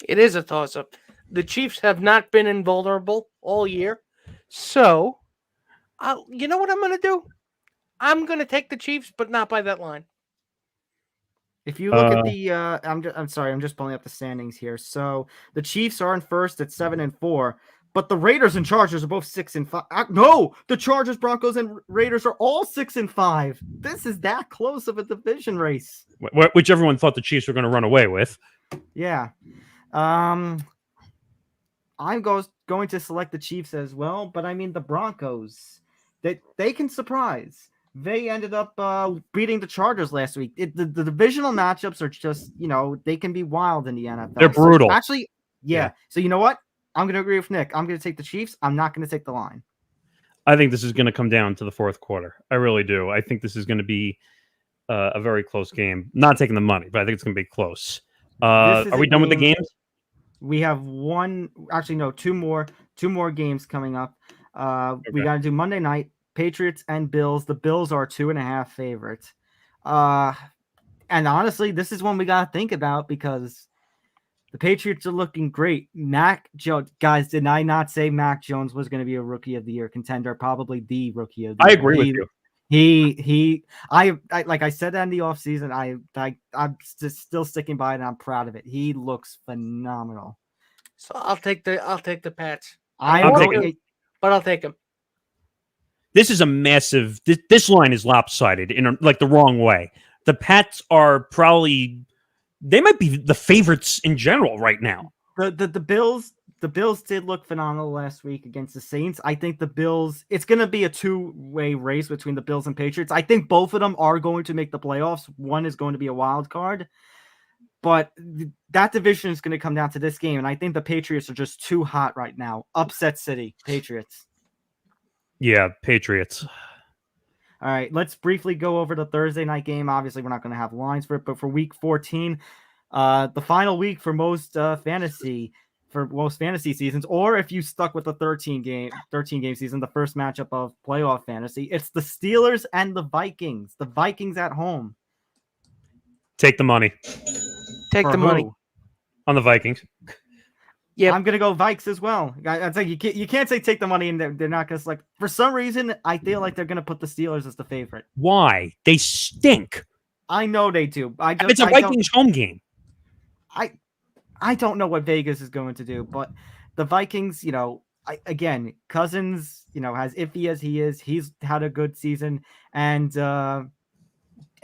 It is a toss-up. The Chiefs have not been invulnerable all year. So, you know what I'm going to do? I'm going to take the Chiefs, but not by that line. If you look at the, I'm sorry, I'm just pulling up the standings here. So the Chiefs are in first at 7-4, but the Raiders and Chargers are both 6-5. No, the Chargers, Broncos, and Raiders are all 6-5. This is that close of a division race, which everyone thought the Chiefs were going to run away with. Yeah, I'm going to select the Chiefs as well, but I mean the Broncos, they can surprise. They ended up beating the Chargers last week. The divisional matchups are just, they can be wild in the NFL. They're brutal. So actually, yeah. So you know what? I'm going to agree with Nick. I'm going to take the Chiefs. I'm not going to take the line. I think this is going to come down to the fourth quarter. I really do. I think this is going to be a very close game. Not taking the money, but I think it's going to be close. Are we done with the games? We have two more games coming up. Okay. We got to do Monday night. Patriots and Bills. The Bills are 2.5 favorites. And honestly, this is one we got to think about because the Patriots are looking great. Mac Jones, guys, did I not say Mac Jones was going to be a Rookie of the Year contender? Probably the Rookie of the Year. I agree with you. I like I said that in the offseason. I'm still sticking by it, and I'm proud of it. He looks phenomenal. So I'll take the Pats. I'll take him. This is a massive. This line is lopsided in the wrong way. The Pats are probably they might be the favorites in general right now. The Bills the Bills did look phenomenal last week against the Saints. I think the Bills, it's going to be a two-way race between the Bills and Patriots. I think both of them are going to make the playoffs. One is going to be a wild card. But that division is going to come down to this game. And I think the Patriots are just too hot right now. Upset city, Patriots. Yeah, Patriots. All right, let's briefly go over the Thursday night game. Obviously, we're not going to have lines for it, but for week 14, the final week for most fantasy seasons, or if you stuck with the 13 game season, the first matchup of playoff fantasy, it's the Steelers and the Vikings. The Vikings at home. Take the money Take the money. on the Vikings. Yeah, I'm gonna go Vikes as well. I'd say you can't say take the money and they're not gonna select. For some reason, I feel like they're gonna put the Steelers as the favorite. Why? They stink. I know they do. It's a Vikings home game. I don't know what Vegas is going to do, but the Vikings, again, Cousins, as iffy as he is, he's had a good season, and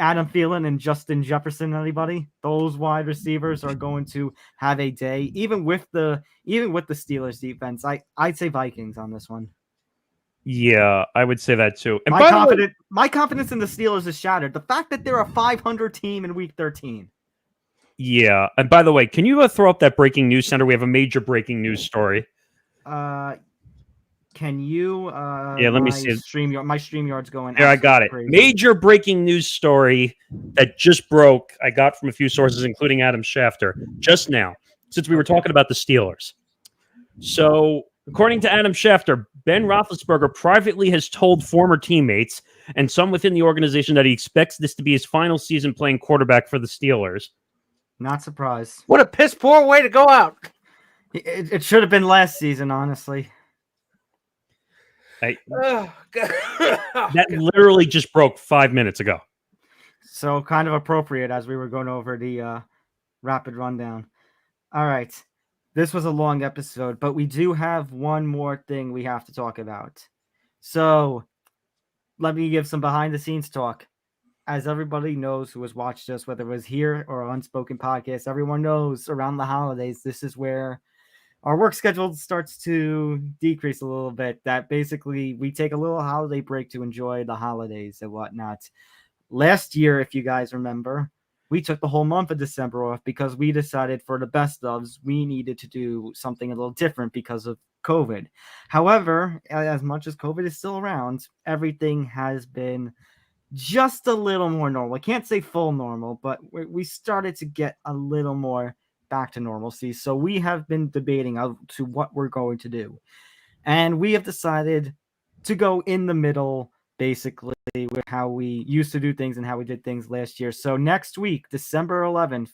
Adam Thielen and Justin Jefferson, anybody, those wide receivers are going to have a day, even with the Steelers defense. I'd say Vikings on this one. Yeah, I would say that too. And my confidence in the Steelers is shattered. The fact that they're a 500 team in week 13. Yeah, and by the way, can you throw up that breaking news center? We have a major breaking news story. Can you? Yeah, let me see. My StreamYard's going. Here, I got it. Crazy. Major breaking news story that just broke. I got from a few sources, including Adam Schefter, just now, since we were talking about the Steelers. So, according to Adam Schefter, Ben Roethlisberger privately has told former teammates and some within the organization that he expects this to be his final season playing quarterback for the Steelers. Not surprised. what a piss poor way to go out. It should have been last season, honestly. Oh, God. That literally just broke 5 minutes ago. So kind of appropriate as we were going over the rapid rundown. All right. This was a long episode, but we do have one more thing we have to talk about. So let me give some behind the scenes talk. As everybody knows who has watched us, whether it was here or Unspoken Podcast, everyone knows around the holidays, this is where our work schedule starts to decrease a little bit. That basically we take a little holiday break to enjoy the holidays and whatnot. Last year, if you guys remember, we took the whole month of December off because we decided for the best ofs, we needed to do something a little different because of COVID. However, as much as COVID is still around, everything has been just a little more normal. I can't say full normal, but we started to get a little more back to normalcy. So we have been debating as to what we're going to do. And we have decided to go in the middle, basically, with how we used to do things and how we did things last year. So next week, December 11th,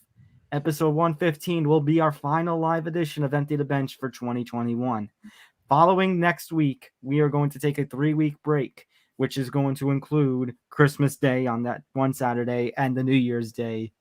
episode 115 will be our final live edition of Empty the Bench for 2021. Following next week, we are going to take a 3-week break, which is going to include Christmas Day on that one Saturday and the New Year's Day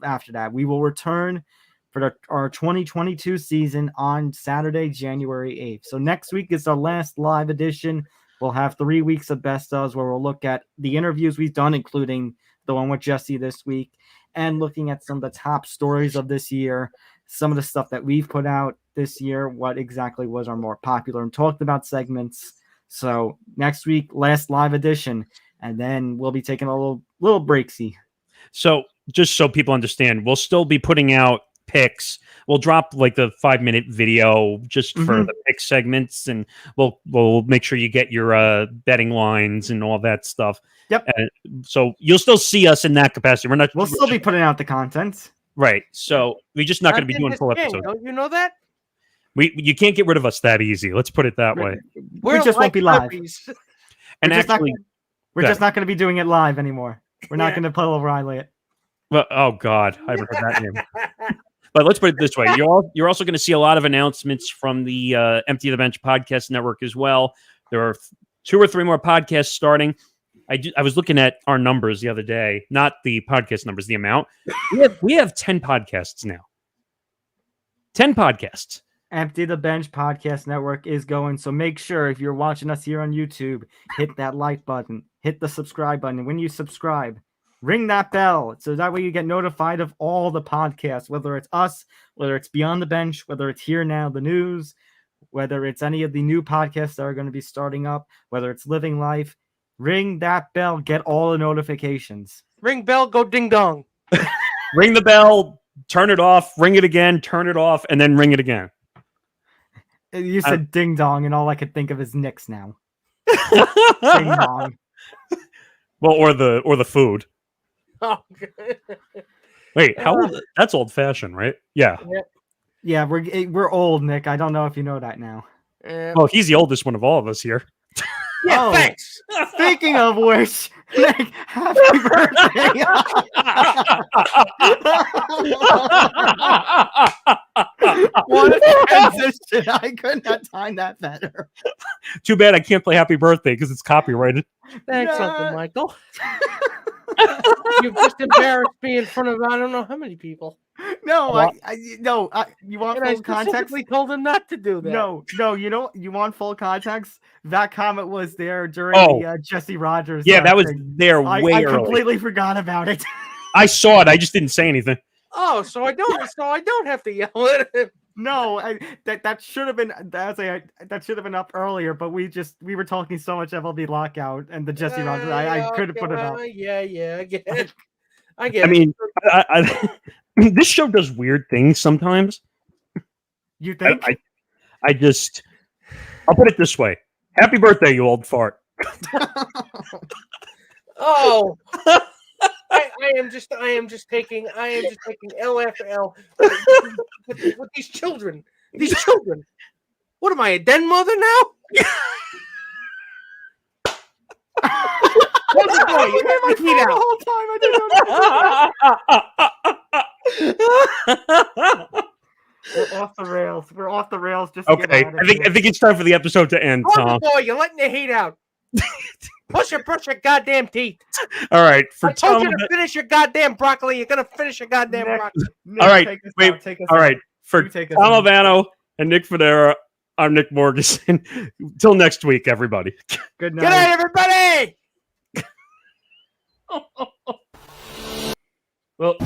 after that. We will return for our 2022 season on Saturday, January 8th. So next week is our last live edition. We'll have 3 weeks of best ofs where we'll look at the interviews we've done, including the one with Jesse this week, and looking at some of the top stories of this year, some of the stuff that we've put out this year, what exactly was our more popular and talked about segments. So next week, last live edition, and then we'll be taking a little breaksy. So just so people understand, we'll still be putting out picks. We'll drop like the 5-minute video just for the pick segments, and we'll make sure you get your betting lines and all that stuff. Yep. So you'll still see us in that capacity. We'll still be putting out the content. Right. So we're just not going to be doing full episodes. Don't you know that? You can't get rid of us that easy. Let's put it that way. We just won't be live. And we're just not going to be doing it live anymore. We're not going to Paul O'Reilly it. Well, oh God, I haven't heard that name. But let's put it this way: you're also going to see a lot of announcements from the Empty the Bench podcast network as well. There are 2 or 3 more podcasts starting. I was looking at our numbers the other day, not the podcast numbers, the amount. We have 10 podcasts now. 10 podcasts. Empty the Bench podcast network is going. So make sure if you're watching us here on YouTube, hit that like button, hit the subscribe button. And when you subscribe, ring that bell. So that way you get notified of all the podcasts, whether it's us, whether it's Beyond the Bench, whether it's Here Now, the news, whether it's any of the new podcasts that are going to be starting up, whether it's Living Life, ring that bell, get all the notifications. Ring bell, go ding dong. Ring the bell, turn it off, ring it again, turn it off, and then ring it again. You said ding dong, and all I could think of is Knicks now. Ding dong. Well, or the food. Oh, Wait, how old? That's old fashioned, right? Yeah. Yeah, we're old, Nick. I don't know if you know that now. Well, he's the oldest one of all of us here. Yeah, Oh, thanks. Speaking of which, Nick, happy birthday! What a transition! I could not time that better. Too bad I can't play Happy Birthday because it's copyrighted. Thanks, No. Uncle Michael. You've just embarrassed me in front of I don't know how many people. No, you want And I full context? specifically told him not to do that. No, you want full context? That comment was there during the Jesse Rogers. Yeah, that was thing. there I way early. completely forgot about it. I saw it. I just didn't say anything. Oh, so I don't have to yell at him. No, that should have been that should have been up earlier, but we were talking so much MLB Lockout and the Jesse Rogers. I could have put it up. Yeah, I get it. I get I it. mean, I this show does weird things sometimes. You think? I'll put it this way. Happy birthday, you old fart. Oh, I am just taking L after L with these children. These children. What am I, a den mother now? What's the boy? You let me heat out. We're off the rails. We're off the rails. Just Okay, I think it's time for the episode to end, What's Tom. the boy? You're letting the heat out. Brush your goddamn teeth. All right, for I told Tom. you to finish your goddamn broccoli. You're gonna finish your goddamn broccoli. All right, wait. All right, for Tom Albano and Nick Fodera, I'm Nick Morgasen. Till next week, everybody. Good night. Good night, everybody. Well.